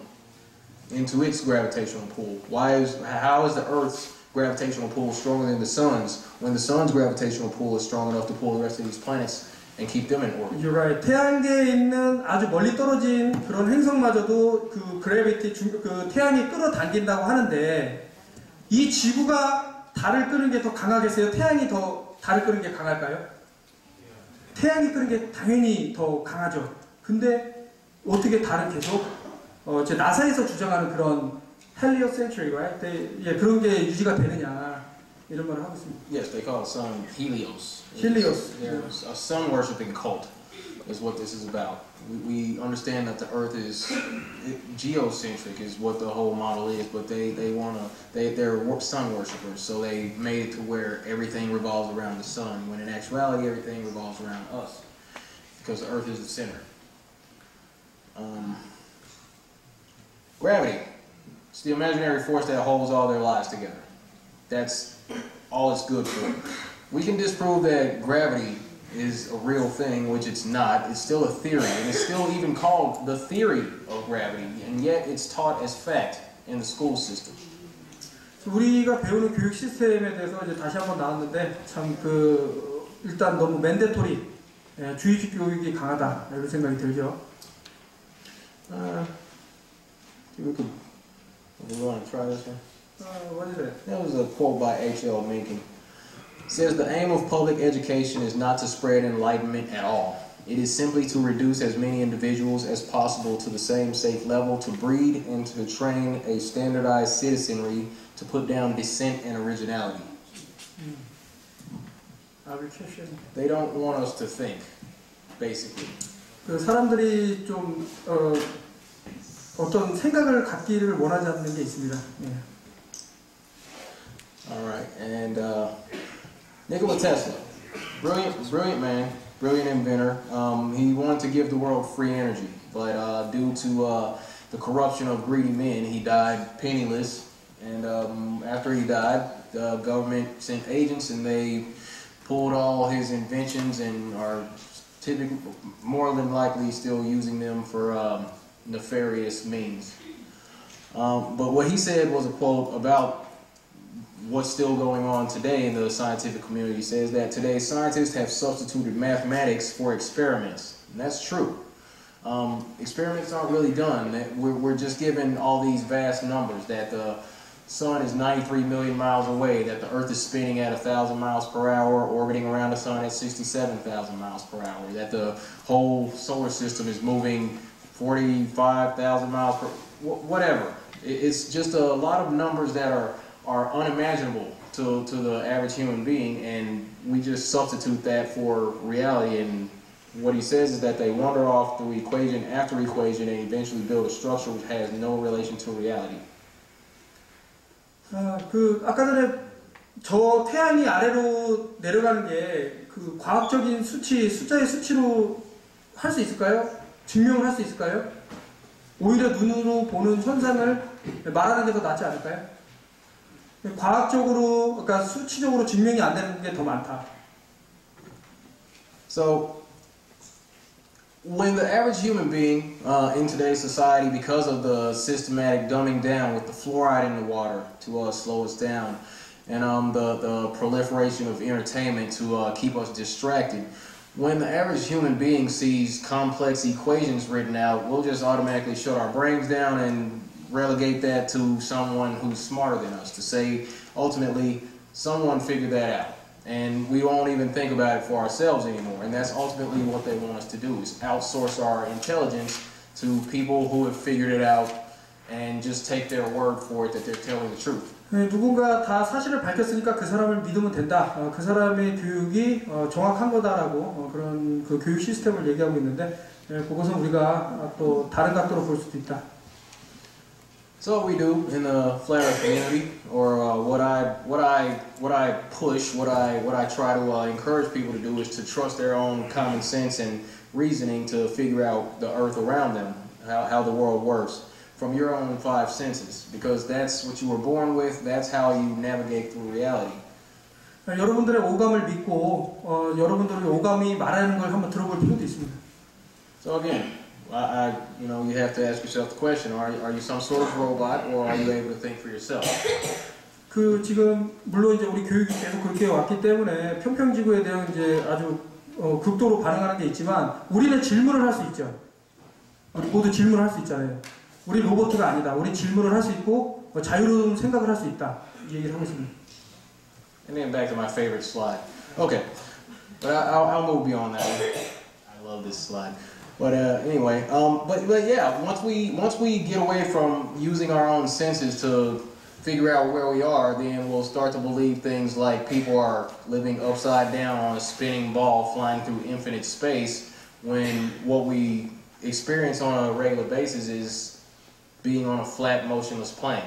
into its gravitational pull? How is the Earth's gravitational pull stronger than the sun's when the sun's gravitational pull is strong enough to pull the rest of these planets and keep them in orbit? You're right. 태양계에 있는 아주 멀리 떨어진 그런 행성마저도 그 그래비티, 그 태양이 끌어당긴다고 하는데, 이 지구가 달을 끄는 게 더 강하겠어요? 태양이 더 달을 끄는 게 강할까요? 태양이 끄는 게 당연히 더 강하죠. 근데 어떻게 달은 계속 제 나사에서 주장하는 그런 heliocentric, right? 그런 게 유지가 되느냐, 이런 말을 하고 있습니다. Yes, they call the sun Helios. Helios. They're a sun-worshipping cult. is what this is about. We understand that the Earth is geocentric, is what the whole model is, but they're sun worshippers, so they made it to where everything revolves around the sun, when in actuality everything revolves around us, because the Earth is the center. Gravity. It's the imaginary force that holds all their lives together. That's all it's good for. We can disprove that gravity is a real thing, which it's not. It's still a theory, and it's still even called the theory of gravity, and yet it's taught as fact in the school system. 우리가 배우는 교육 시스템에 대해서 이제 다시 한번 나왔는데 참 일단 너무 맨데토리, 주의식 교육이 강하다 이런 생각이 들죠. We want to try this one? What is it? That was a quote by H.L. Mencken. It says, the aim of public education is not to spread enlightenment at all. It is simply to reduce as many individuals as possible to the same safe level, to breed and to train a standardized citizenry, to put down dissent and originality. They don't want us to think, basically. 그 사람들이 좀 어떤 생각을 갖기를 원하지 않는 게 있습니다. All right, and Nikola Tesla, brilliant man, brilliant inventor. He wanted to give the world free energy, but due to the corruption of greedy men, he died penniless. And after he died, the government sent agents, and they pulled all his inventions and are typically, more than likely, still using them for nefarious means. But what he said was a quote about what's still going on today in the scientific community. He says that today scientists have substituted mathematics for experiments, and that's true. Experiments aren't really done. We're just given all these vast numbers, that the sun is 93 million miles away, that the Earth is spinning at 1,000 miles per hour, orbiting around the sun at 67,000 miles per hour, that the whole solar system is moving 45,000 miles per, whatever. It's just a lot of numbers that are unimaginable to the average human being, and we just substitute that for reality. And what he says is that they wander off through equation after equation and eventually build a structure which has no relation to reality. 아까 전에 저 태양이 아래로 내려가는 게 그 과학적인 수치, 숫자의 수치로 할 수 있을까요? 증명을 할 수 있을까요? 오히려 눈으로 보는 현상을 말하는 게 더 낫지 않을까요? 과학적으로, 그러니까 수치적으로 증명이 안 되는 게 더 많다. So, when the average human being in today's society, because of the systematic dumbing down with the fluoride in the water to slow us down, and the proliferation of entertainment to keep us distracted, when the average human being sees complex equations written out, we'll just automatically shut our brains down and relegate that to someone who's smarter than us, to say, ultimately, someone figured that out. And we won't even think about it for ourselves anymore. And that's ultimately what they want us to do, is outsource our intelligence to people who have figured it out and just take their word for it that they're telling the truth. 누군가 다 사실을 밝혔으니까 그 사람을 믿으면 된다. 그 사람의 교육이 정확한 거다라고 그런 그 교육 시스템을 얘기하고 있는데 그것은 우리가 또 다른 각도로 볼 수도 있다. So what we do in the flat earth community, or what I push, what I try to encourage people to do, is to trust their own common sense and reasoning to figure out the earth around them, how the world works, from your own five senses, because that's what you were born with. That's how you navigate through reality. 여러분들의 오감을 믿고 여러분들의 오감이 말하는 걸 한번 들어볼 필요도 있습니다. So again, you have to ask yourself the question: Are you some sort of robot, or are you able to think for yourself? 그 지금 물론 이제 우리 교육이 계속 그렇게 왔기 때문에 평평지구에 대한 이제 아주 극도로 반응하는 게 있지만 우리는 질문을 할 수 있죠. 우리 모두 질문을 할 수 있잖아요. 우리 로봇가 아니다. 우리 질문을 할 수 있고 자유로운 생각을 할 수 있다. 이 얘기를 하고 있습니다. And then back to my favorite slide. Okay, but I'll move beyond that. I love this slide. But anyway, but yeah, once we get away from using our own senses to figure out where we are, then we'll start to believe things like people are living upside down on a spinning ball flying through infinite space, when what we experience on a regular basis is being on a flat, motionless plane.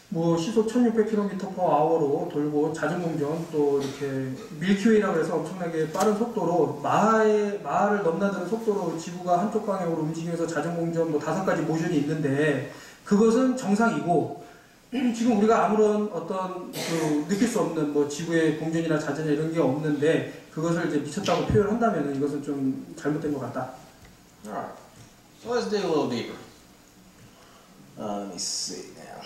뭐 시속 1600km/h로 돌고 자전공전 또 이렇게 밀키웨이라고 해서 엄청나게 빠른 속도로 마하를 넘나드는 속도로 지구가 한쪽 방향으로 움직이면서 자전공전 뭐 5가지 모션이 있는데 그것은 정상이고 지금 우리가 아무런 어떤 느낄 수 없는 뭐 지구의 공전이나 자전이나 이런 게 없는데 그것을 이제 미쳤다고 표현한다면 이것은 좀 잘못된 것 같다. Alright, so let's dig a little deeper. Let me see now.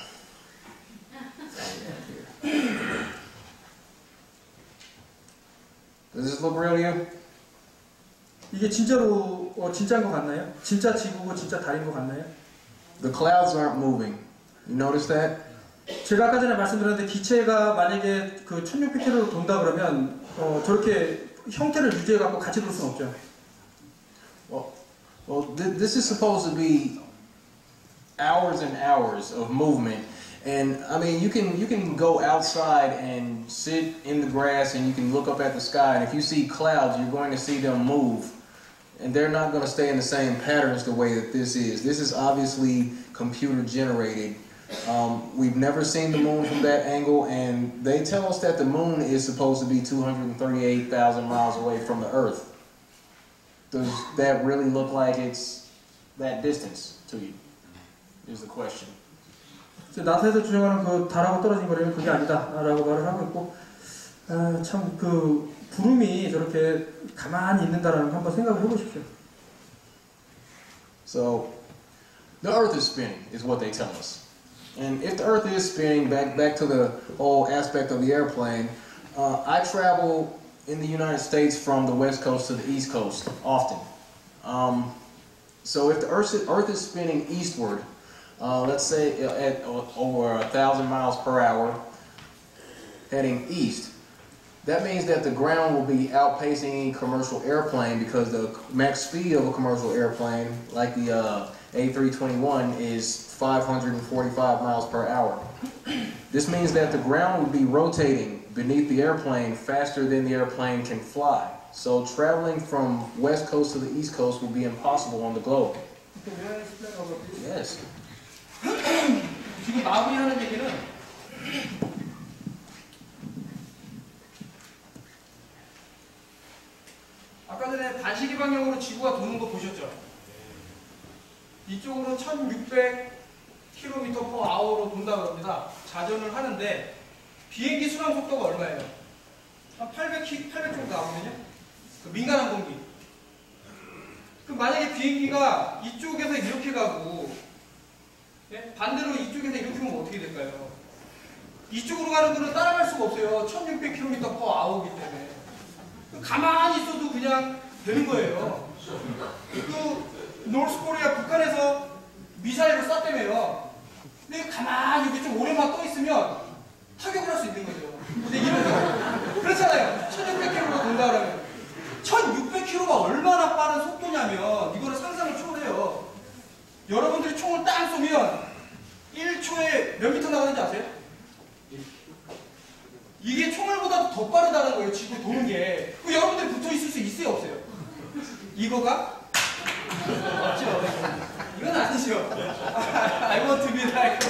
Does this look real to you? 이게 진짜로 진짜인 것 같나요? 진짜 지구고 진짜 달인 것 같나요? The clouds aren't moving. You notice that? 제가 아까 전에 말씀드렸는데 기체가 만약에 그 1600km로 돈다 그러면 저렇게 형태를 유지해 갖고 같이 돌 수는 없죠. Well, this is supposed to be hours and hours of movement. And I mean, you can go outside and sit in the grass and you can look up at the sky, and if you see clouds, you're going to see them move. And they're not going to stay in the same patterns the way that this is. This is obviously computer generated. We've never seen the moon from that angle, and they tell us that the moon is supposed to be 238,000 miles away from the Earth. Does that really look like it's that distance to you? Is the question. 나사에서 주장하는 그 달하고 떨어진 거리는 그게 아니다라고 말을 하고 있고 참 그 구름이 저렇게 가만히 있는다라는 거 한번 생각을 해보십시오. So the Earth is spinning, is what they tell us. And if the Earth is spinning, back to the whole aspect of the airplane, I travel in the United States from the West Coast to the East Coast often. So if the Earth is spinning eastward, let's say at over 1,000 miles per hour, heading east, that means that the ground will be outpacing a commercial airplane because the max speed of a commercial airplane, like the A321, is 545 miles per hour. This means that the ground will be rotating beneath the airplane faster than the airplane can fly. So traveling from West Coast to the East Coast will be impossible on the globe. Yes. 지금 마무리하는 얘기는 아까 전에 반시계 방향으로 지구가 도는 거 보셨죠? 이쪽으로는 1600km/h로 돈다고 합니다. 자전을 하는데 비행기 순항 속도가 얼마예요? 한 800 정도 나오거든요. 그 민간 항공기. 그 만약에 비행기가 이쪽에서 이렇게 가고 반대로 이쪽에서 이렇게 오면 어떻게 될까요? 이쪽으로 가는 거는 따라갈 수가 없어요. 1600km/h이기 때문에. 가만히 있어도 그냥 되는 거예요. 그 놀스케롤라이나 북한에서 미사일을 쐈다며요. 근데 가만히 이렇게 좀 오래만 떠 있으면 타격을 할 수 있는 거죠. 근데 이런 거 그렇잖아요. 1600km로 돈다 그러면 1600km가 얼마나 빠른 속도냐면 이거는 상상을 초월해요. 여러분들이 총을 딱 쏘면 1초에 몇 미터 나가는지 아세요? 이게 총알보다 더 빠르다는 거예요. 지구 도는 게. 여러분들이 붙어 있을 수 있어요, 없어요? 이거가? 없죠. 이건 아니죠. I want to be like.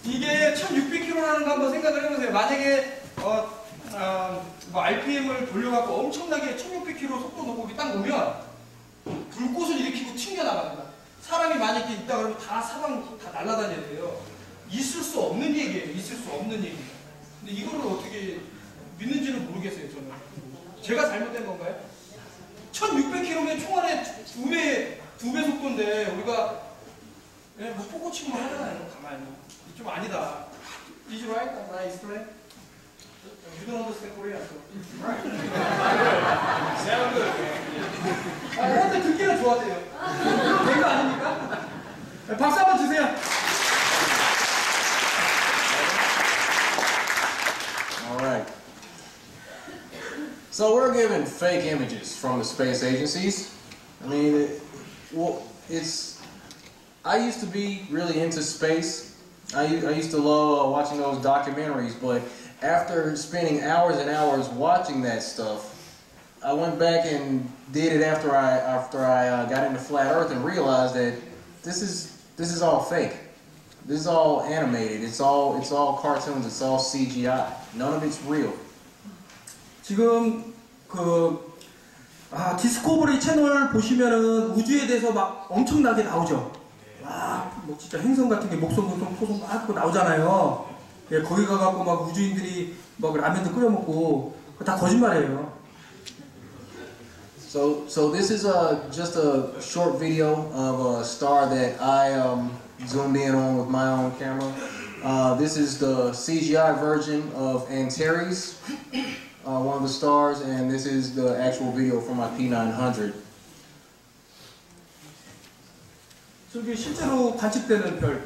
이게 1600km라는 거 한번 생각을 해보세요. 만약에 뭐 RPM을 돌려갖고 엄청나게 1600km 속도 놓고 딱 보면 불꽃을 일으키고 튕겨나갑니다. 사람이 만약에 있다 그러면 다 사방 다 날아다녀야 돼요. 있을 수 없는 얘기예요. 있을 수 없는 얘기입니다. 근데 이거를 어떻게 믿는지는 모르겠어요. 저는. 제가 잘못된 건가요? 1600km면 총알의 두 배 속도인데 우리가 뭐 포고 치고 하잖아요. 가만히. 좀 아니다. Is it right? I explain? You don't understand Korean. Sound good. 근데 듣기는 좋았대요. 된 거 아닙니까? 박수 한번 주세요. All right. So we're given fake images from the space agencies. I mean, I used to be really into space. I used to love watching those documentaries, but after spending hours and hours watching that stuff, I went back and did it after I got into flat Earth and realized that this is all fake. This is all animated. It's all cartoons. It's all CGI. None of it's real. 지금 디스커버리 채널 보시면은 우주에 대해서 막 엄청나게 나오죠. 뭐 진짜 행성 같은 게 목성, 토성 막 나오잖아요. 예, 거기 가갖고 막 우주인들이 막 라면도 끓여 먹고 다 거짓말이에요. So this is just a short video of a star that I zoomed in on with my own camera. This is the CGI version of Antares, one of the stars, and this is the actual video from my P900. 저기 실제로 관측되는 별.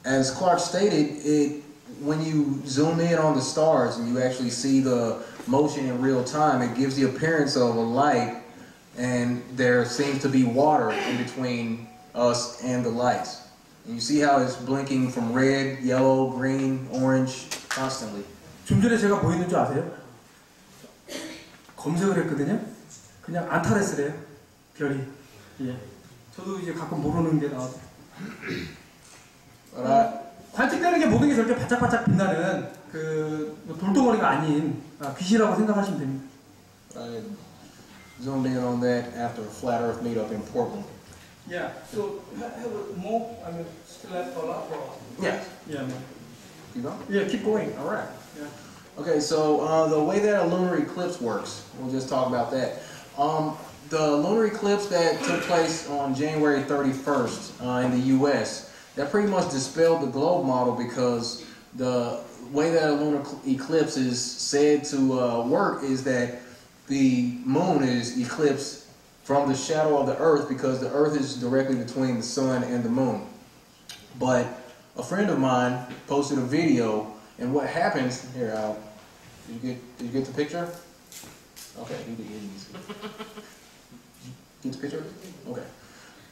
As Clark stated, when you zoom in on the stars and you actually see the motion in real time, it gives the appearance of a light, and there seems to be water in between us and the lights. And you see how it's blinking from red, yellow, green, orange constantly. 좀 전에 제가 뭐 했는 줄 아세요? 검색을 했거든요. 그냥 안타레스래요. 별이. 예. 저도 이제 가끔 모르는 게 나와서. 관측되는 게 모든 게 저렇게 반짝반짝 빛나는 돌덩어리가 아닌 빛이라고 생각하시면 됩니다. I zoomed in on that after a flat Earth meetup in Portland. Yeah. So have more. I mean, still have a lot more. Yeah. Yeah. Keep going? Yeah. Keep going. All right. Yeah. Okay. So the way that a lunar eclipse works, we'll just talk about that. The lunar eclipse that took place on January 31st in the U.S. that pretty much dispelled the globe model, because the way that a lunar eclipse is said to work is that the moon is eclipsed from the shadow of the earth, because the earth is directly between the sun and the moon. But a friend of mine posted a video, and what happens here, did you get the picture? Okay, he did. Get the picture? Okay.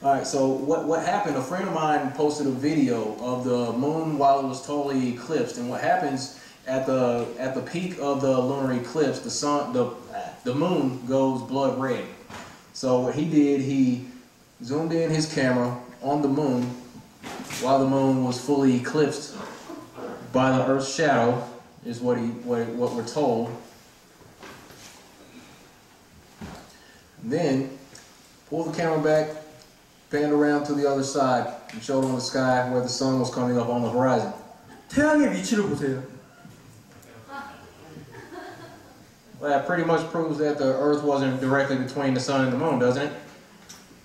All right, so what happened, a friend of mine posted a video of the moon while it was totally eclipsed, and what happens at the peak of the lunar eclipse, the moon goes blood red. So what he did, he zoomed in his camera on the moon while the moon was fully eclipsed by the Earth's shadow, is what we're told. Then pull the camera back, panned around to the other side, and showed on the sky where the sun was coming up on the horizon. 태양의 위치를 보세요. Well, that pretty much proves that the Earth wasn't directly between the sun and the moon, doesn't it?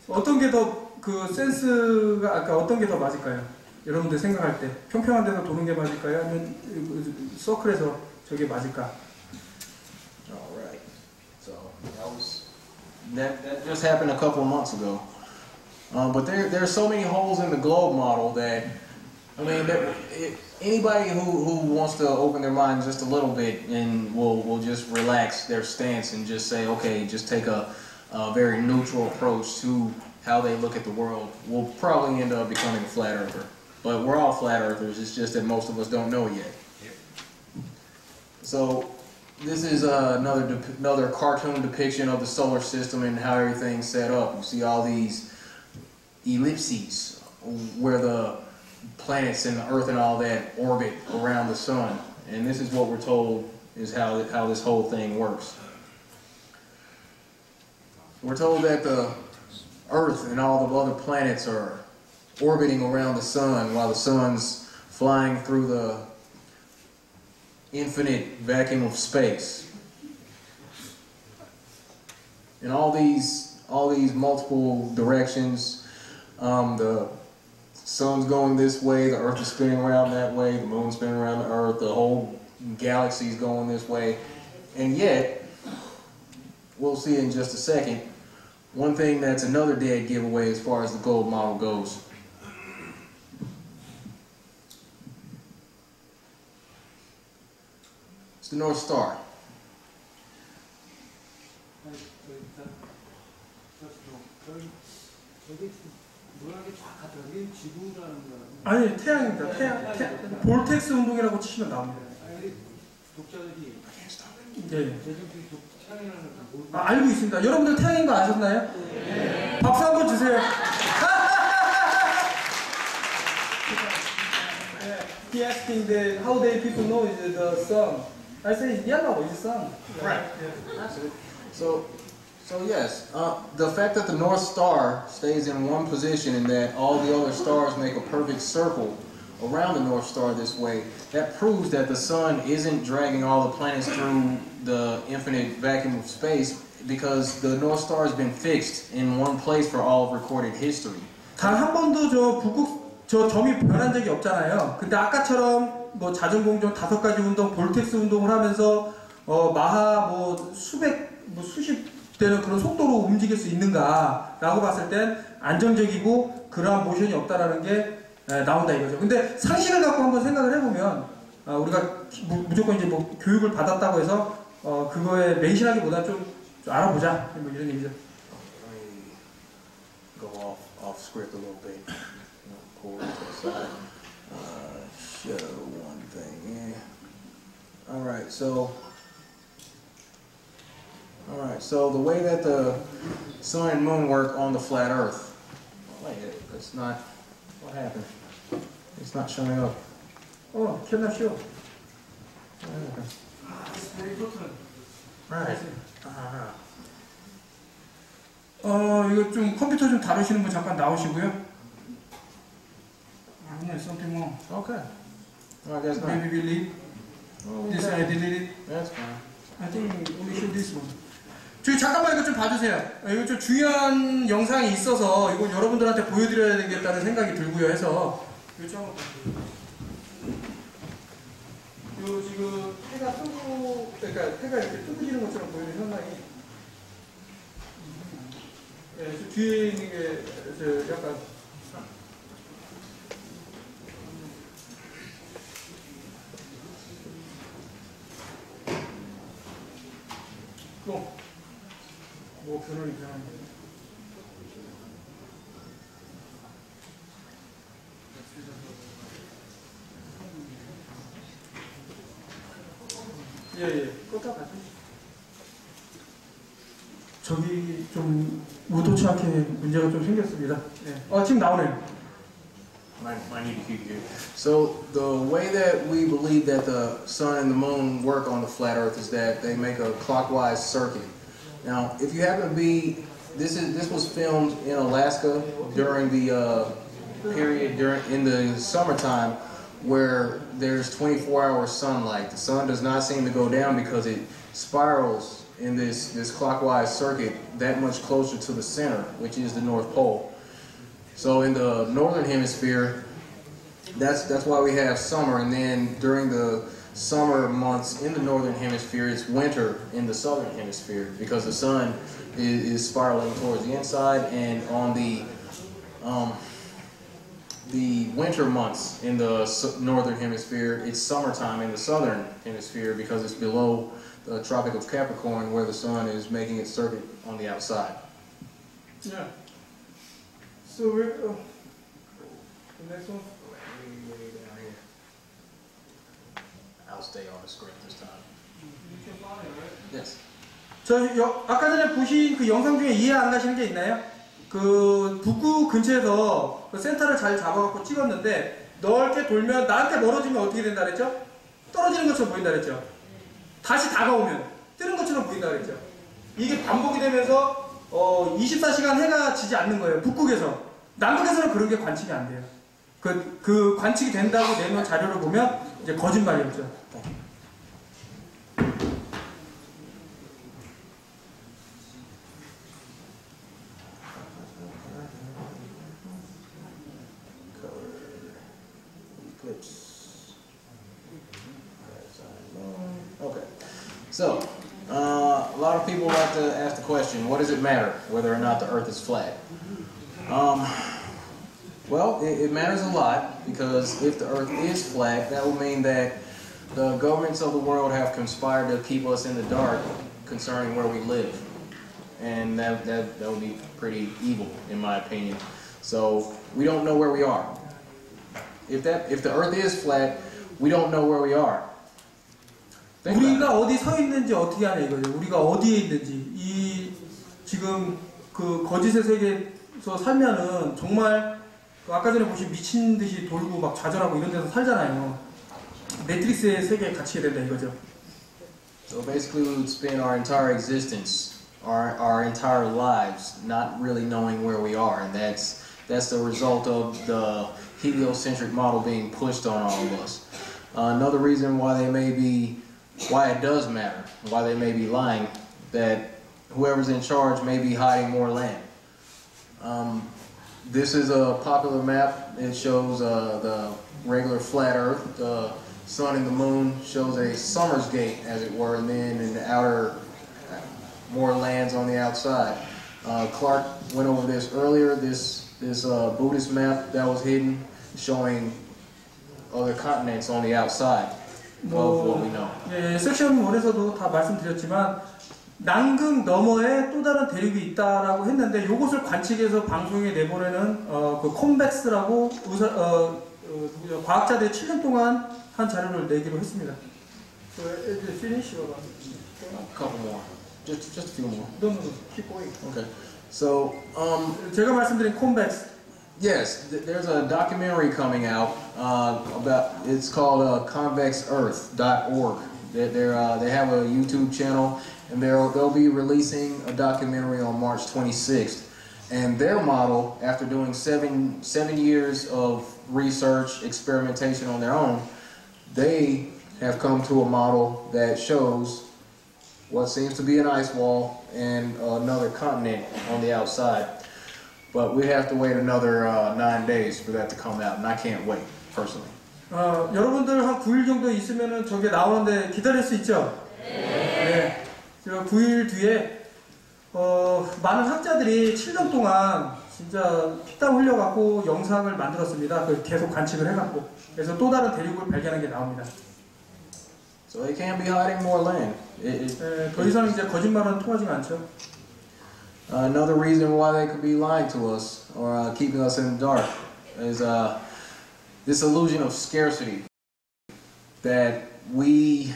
어떤 게 더 센스가 어떤 게 더 맞을까요? 여러분들 생각할 때 평평한 데서 도는 게 맞을까요? 아니면 서클에서 저게 맞을까? All right. So that just happened a couple of months ago. But there's so many holes in the globe model that, I mean, anybody who wants to open their mind just a little bit and will just relax their stance and just say, okay, just take a very neutral approach to how they look at the world, will probably end up becoming a flat earther. But we're all flat earthers, it's just that most of us don't know it yet. So this is another cartoon depiction of the solar system and how everything's set up. You see all these ellipses where the planets and the Earth and all that orbit around the sun, and this is what we're told is how this whole thing works. We're told that the Earth and all the other planets are orbiting around the sun while the sun's flying through the infinite vacuum of space. In all these multiple directions, the sun's going this way, the Earth is spinning around that way, the moon's spinning around the Earth, the whole galaxy's going this way, and yet, we'll see in just a second, one thing that's another dead giveaway as far as the globe model goes. It's the North Star. 아니, 태양입니다. 태양 볼텍스 운동이라고 치시면 나옵니다. 독자들이 네. 알고 있습니다. 여러분들 태양인 거 아셨나요? 네. 박수 한번 주세요. He asking that how they people know is the sun. I say yellow is the sun. Right. That's it. So yes, the fact that the North Star stays in one position and that all the other stars make a perfect circle around the North Star this way, that proves that the sun isn't dragging all the planets through the infinite vacuum of space because the North Star has been fixed in one place for all of recorded history. 단 한 번도 저 점이 변한 적이 없잖아요. 근데 아까처럼 뭐 자전공정 5가지 운동, 볼텍스 운동을 하면서 마하 수십 되는 그런 속도로 움직일 수 있는가라고 봤을 땐 안정적이고 그러한 모션이 없다라는 게 나온다 이거죠. 근데 상식을 갖고 한번 생각을 해보면 우리가 무조건 이제 뭐 교육을 받았다고 해서 그거에 맹신하기보다 좀 알아보자 뭐 이런 얘기죠. Go off script a little bit. Pull it to the side. Show one thing. Yeah. All right. So the way that the sun and moon work on the flat Earth. Wait, it's not. What happened? It's not showing up. Oh, cannot show. It's very important. Right. 이거 좀 컴퓨터 좀 다루시는 분 잠깐 나오시고요. Something wrong. Okay. I guess not. Maybe we leave. This I delete it. That's fine. I think we should this one. 저희 잠깐만 이거 좀 봐주세요. 이거 좀 중요한 영상이 있어서 이거 여러분들한테 보여드려야 되겠다는 생각이 들고요 해서 이거 좀 한번 요 지금 해가 뜨고 그러니까 해가 이렇게 뜨고지는 것처럼 보이는 현상이 저 뒤에 있는 게 저 약간 뭐 변을 이상한데. 예, 껐다 가죠. 저기 좀 의도치 않게 문제가 좀 생겼습니다. 예. 지금 나오네요. I need to keep you. So the way that we believe that the sun and the moon work on the flat Earth is that they make a clockwise circuit. Now, if you happen to be, this was filmed in Alaska during the period in the summertime where there's 24-hour sunlight. The sun does not seem to go down because it spirals in this clockwise circuit that much closer to the center, which is the North Pole. So in the northern hemisphere, that's why we have summer, and then during the summer months in the northern hemisphere, it's winter in the southern hemisphere because the sun is spiraling towards the inside, and on the winter months in the northern hemisphere, it's summertime in the southern hemisphere because it's below the Tropic of Capricorn where the sun is making its circuit on the outside. Yeah. So we're the next one. Way down here. I'll stay on the script this time. You can follow it, right? Yes. 아까 전에 보신 그 영상 중에 이해 안 가시는 게 있나요? 그 북구 근처에서 그 센터를 잘 잡아갖고 찍었는데 넓게 돌면 나한테 멀어지면 어떻게 된다 그랬죠? 떨어지는 것처럼 보인다 그랬죠? 다시 다가오면 뜨는 것처럼 보인다 그랬죠? 이게 반복이 되면서 24시간 해가 지지 않는 거예요. 북극에서. 남극에서는 그런 게 관측이 안 돼요. 그 관측이 된다고 내놓은 자료를 보면 이제 거짓말이었죠. Okay. So, a lot of people like to ask the question, what does it matter whether or not the Earth is flat? Well, it matters a lot because if the Earth is flat, that will mean that the governments of the world have conspired to keep us in the dark concerning where we live. And that would be pretty evil, in my opinion. So, we don't know where we are. If the Earth is flat, we don't know where we are. 우리가 어디 서 있는지 어떻게 하냐 이거죠. 우리가 어디에 있는지. 이 지금 그 거짓의 세계에서 살면은 정말 아까 전에 보신 미친 듯이 돌고 막 좌절하고 이런 데서 살잖아요. 매트릭스의 세계에 갇히게 된다 이거죠. So basically we would spend our entire existence, our entire lives not really knowing where we are, and that's the result of the heliocentric model being pushed on all of us. Another reason why it does matter, why they may be lying, that whoever's in charge may be hiding more land. This is a popular map. It shows the regular flat Earth. The sun and the moon shows a summer's gate, as it were, and then in the outer, more lands on the outside. Clark went over this earlier. This Buddhist map that was hidden, showing other continents on the outside of what we know. 예, 섹션 1에서도 다 말씀드렸지만 남극 너머에 또 다른 대륙이 있다라고 했는데 이것을 관측해서 방송에 내보내는 그 콤백스라고 과학자들이 7년 동안 한 자료를 내기로 했습니다. So, finish or A couple more, just a few more. No, keep going. Okay. So, 제가 말씀드린 콤백스. yes, there's a documentary coming out it's called convexearth.org. They have a YouTube channel, and they'll be releasing a documentary on March 26th. And their model, after doing seven years of research, experimentation on their own, they have come to a model that shows what seems to be an ice wall and another continent on the outside. But we have to wait another 9 days for that to come out, and I can't wait, personally. 여러분들 한 9일 정도 있으면은 저게 나오는데 기다릴 수 있죠? 네. 9일 뒤에 많은 학자들이 7년 동안 진짜 피땀 흘려갖고 영상을 만들었습니다. 계속 관측을 해갖고. 그래서 또 다른 대륙을 발견한 게 나옵니다. So they can't be hiding more land. 더 이상 이제 거짓말은 통하지가 않죠. Another reason why they could be lying to us or keeping us in the dark is this illusion of scarcity, that we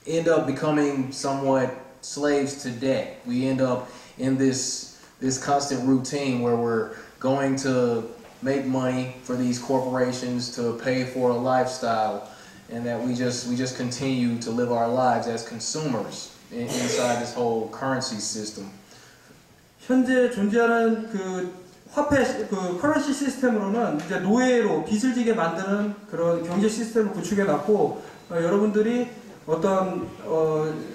end up becoming somewhat slaves to debt. We end up in this constant routine where we're going to make money for these corporations to pay for a lifestyle, and that we just continue to live our lives as consumers inside this whole currency system. 현재 존재하는 그 화폐, 그 커런시 시스템으로는 이제 노예로 빚을 지게 만드는 그런 경제 시스템을 구축해 놨고, 여러분들이 어떤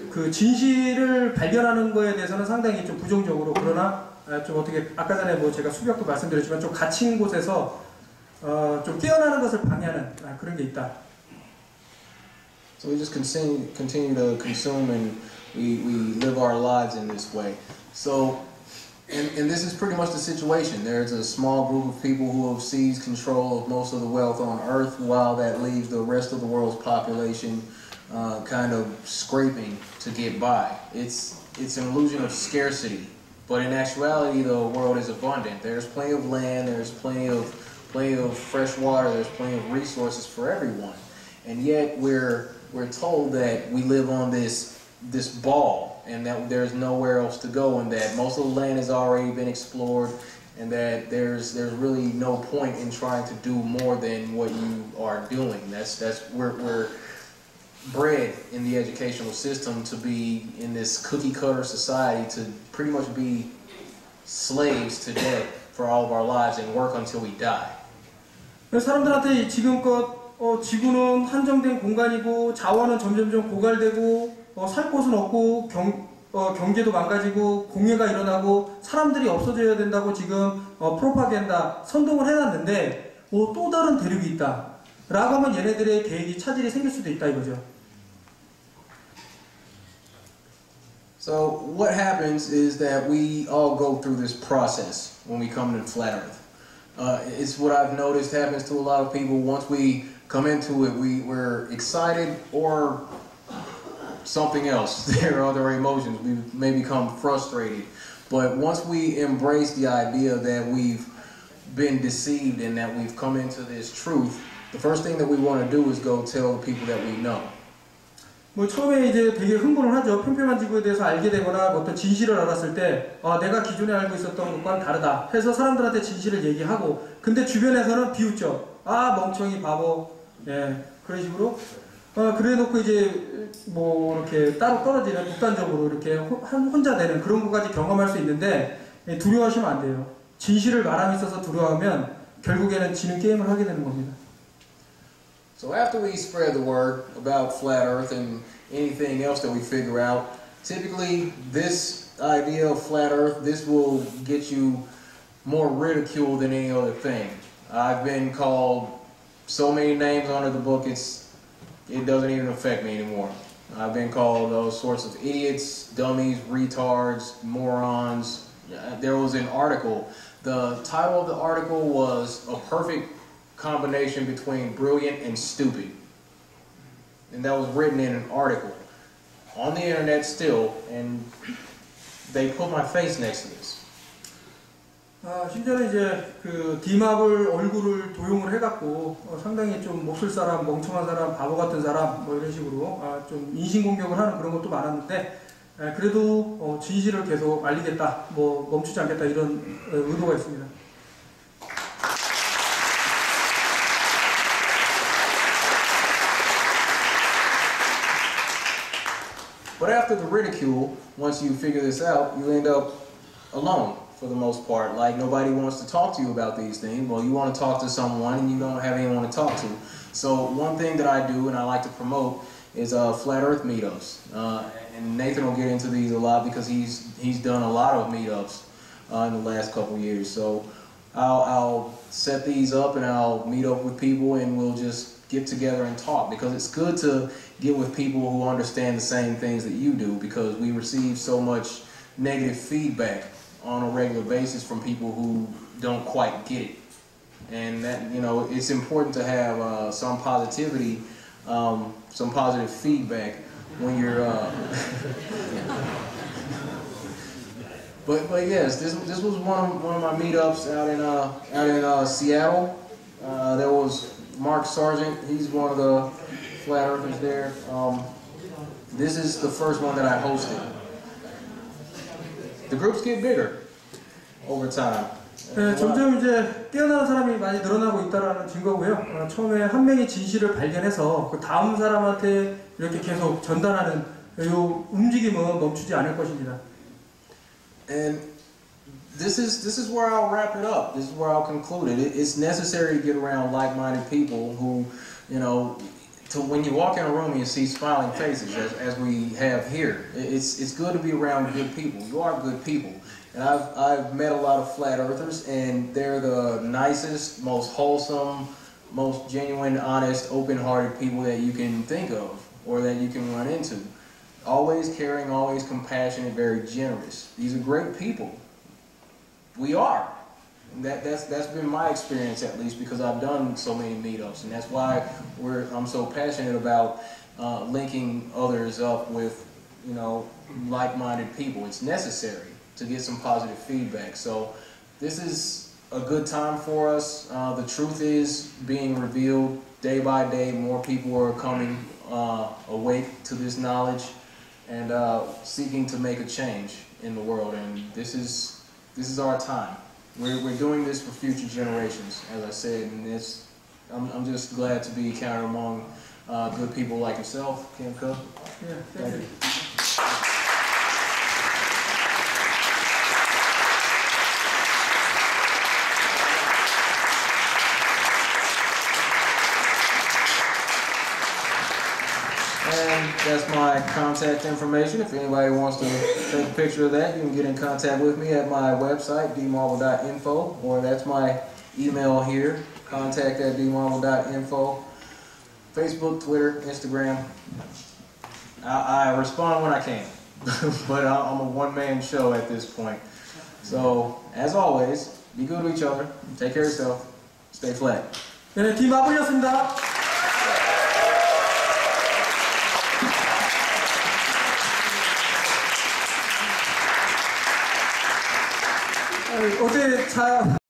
그 진실을 발견하는 거에 대해서는 상당히 좀 부정적으로, 그러나 좀 어떻게 아까 전에 뭐 제가 수벽도 말씀드렸지만 좀 갇힌 곳에서 좀 깨어나는 것을 방해하는 그런 게 있다. So we just continue to consume, and we live our lives in this way. So. And this is pretty much the situation. There's a small group of people who have seized control of most of the wealth on Earth, while that leaves the rest of the world's population kind of scraping to get by. It's an illusion of scarcity, but in actuality, the world is abundant. There's plenty of land. There's plenty of fresh water. There's plenty of resources for everyone, and yet we're told that we live on this ball, and that there's nowhere else to go, and that most of the land has already been explored, and that there's really no point in trying to do more than what you are doing. We're bred in the educational system to be in this cookie cutter society, to pretty much be slaves to debt for all of our lives and work until we die. 사람들한테 지금껏 지구는 한정된 공간이고 자원은 점점점 고갈되고 살 곳은 없고 경제도 망가지고 공해가 일어나고 사람들이 없어져야 된다고 지금 프로파간다 선동을 해놨는데 또 다른 대륙이 있다 라고 하면 얘네들의 계획이 차질이 생길 수도 있다 이거죠. So what happens is that we all go through this process when we come to flat Earth. It's what I've noticed happens to a lot of people. Once we come into it, we're excited or something else. There are other emotions. We may become frustrated. But once we embrace the idea that we've been deceived and that we've come into this truth, the first thing that we want to do is go tell the people that we know. 뭐 처음에 이제 되게 흥분을 하죠. 평평한 지구에 대해서 알게 되거나 어떤 진실을 알았을 때 내가 기존에 알고 있었던 것과는 다르다 해서 사람들한테 진실을 얘기하고, 근데 주변에서는 비웃죠. 멍청이 바보, 예, 그런 식으로 그래 놓고 이제 뭐 이렇게 따로 떨어지는, 독단적으로 이렇게 혼자 되는 그런 것까지 경험할 수 있는데, 두려워하시면 안 돼요. 진실을 말함에 있어서 두려워하면 결국에는 지는 게임을 하게 되는 겁니다. So after we spread the word about flat earth and anything else that we figure out, typically this idea of flat earth, this will get you more ridicule than any other thing. I've been called so many names under the book, it doesn't even affect me anymore. I've been called those sorts of idiots, dummies, retards, morons. There was an article. The title of the article was a perfect combination between brilliant and stupid. And that was written in an article on the internet still, and they put my face next to this. 심지어는 이제 그 D.Marble 얼굴을 도용을 해갖고 상당히 좀 못쓸 사람, 멍청한 사람, 바보 같은 사람 뭐 이런 식으로 좀 인신공격을 하는 그런 것도 많았는데, 그래도 진실을 계속 알리겠다, 뭐 멈추지 않겠다, 이런 의도가 있습니다. But after the ridicule, once you figure this out, you end up alone for the most part. Like, nobody wants to talk to you about these things. Well, you want to talk to someone and you don't have anyone to talk to. So one thing that I do and I like to promote is flat earth meetups. And Nathan will get into these a lot because he's done a lot of meetups in the last couple years. So I'll set these up and I'll meet up with people and we'll just get together and talk, because it's good to get with people who understand the same things that you do, because we receive so much negative feedback on a regular basis from people who don't quite get it. And that, you know, it's important to have some positivity, some positive feedback when you're but yes, this was one of my meetups out in Seattle. There was Mark Sargent, he's one of the flat earthers there. This is the first one that I hosted. The groups get bigger over time. 네, 점점 이제 깨어나는 사람이 많이 늘어나고 있다는 증거고요. 처음에 한 명이 진실을 발견해서 그 다음 사람한테 이렇게 계속 전달하는 이 움직임은 멈추지 않을 것입니다. And this is where I'll wrap it up. This is where I'll conclude it. It's necessary to get around like-minded people who, you know, when you walk in a room and you see smiling faces, as we have here, it's good to be around good people. You are good people. And I've met a lot of flat earthers, and they're the nicest, most wholesome, most genuine, honest, open-hearted people that you can think of or that you can run into. Always caring, always compassionate, very generous. These are great people. We are. And that's been my experience, at least, because I've done so many meetups, and that's why I'm so passionate about linking others up with, you know, like-minded people. It's necessary to get some positive feedback. So this is a good time for us. The truth is being revealed day by day. More people are coming awake to this knowledge and seeking to make a change in the world. And this is our time. We're doing this for future generations, as I said, and I'm just glad to be counted among good people like yourself, Kim Cook. Yeah, thank you. And that's my contact information. If anybody wants to take a picture of that, you can get in contact with me at my website, D.Marble.info, or that's my email here, contact@D.Marble.info. Facebook, Twitter, Instagram. I respond when I can, but I'm a one-man show at this point. So, as always, be good to each other, take care of yourself, stay flat. 네, D.Marble이었습니다. 어때?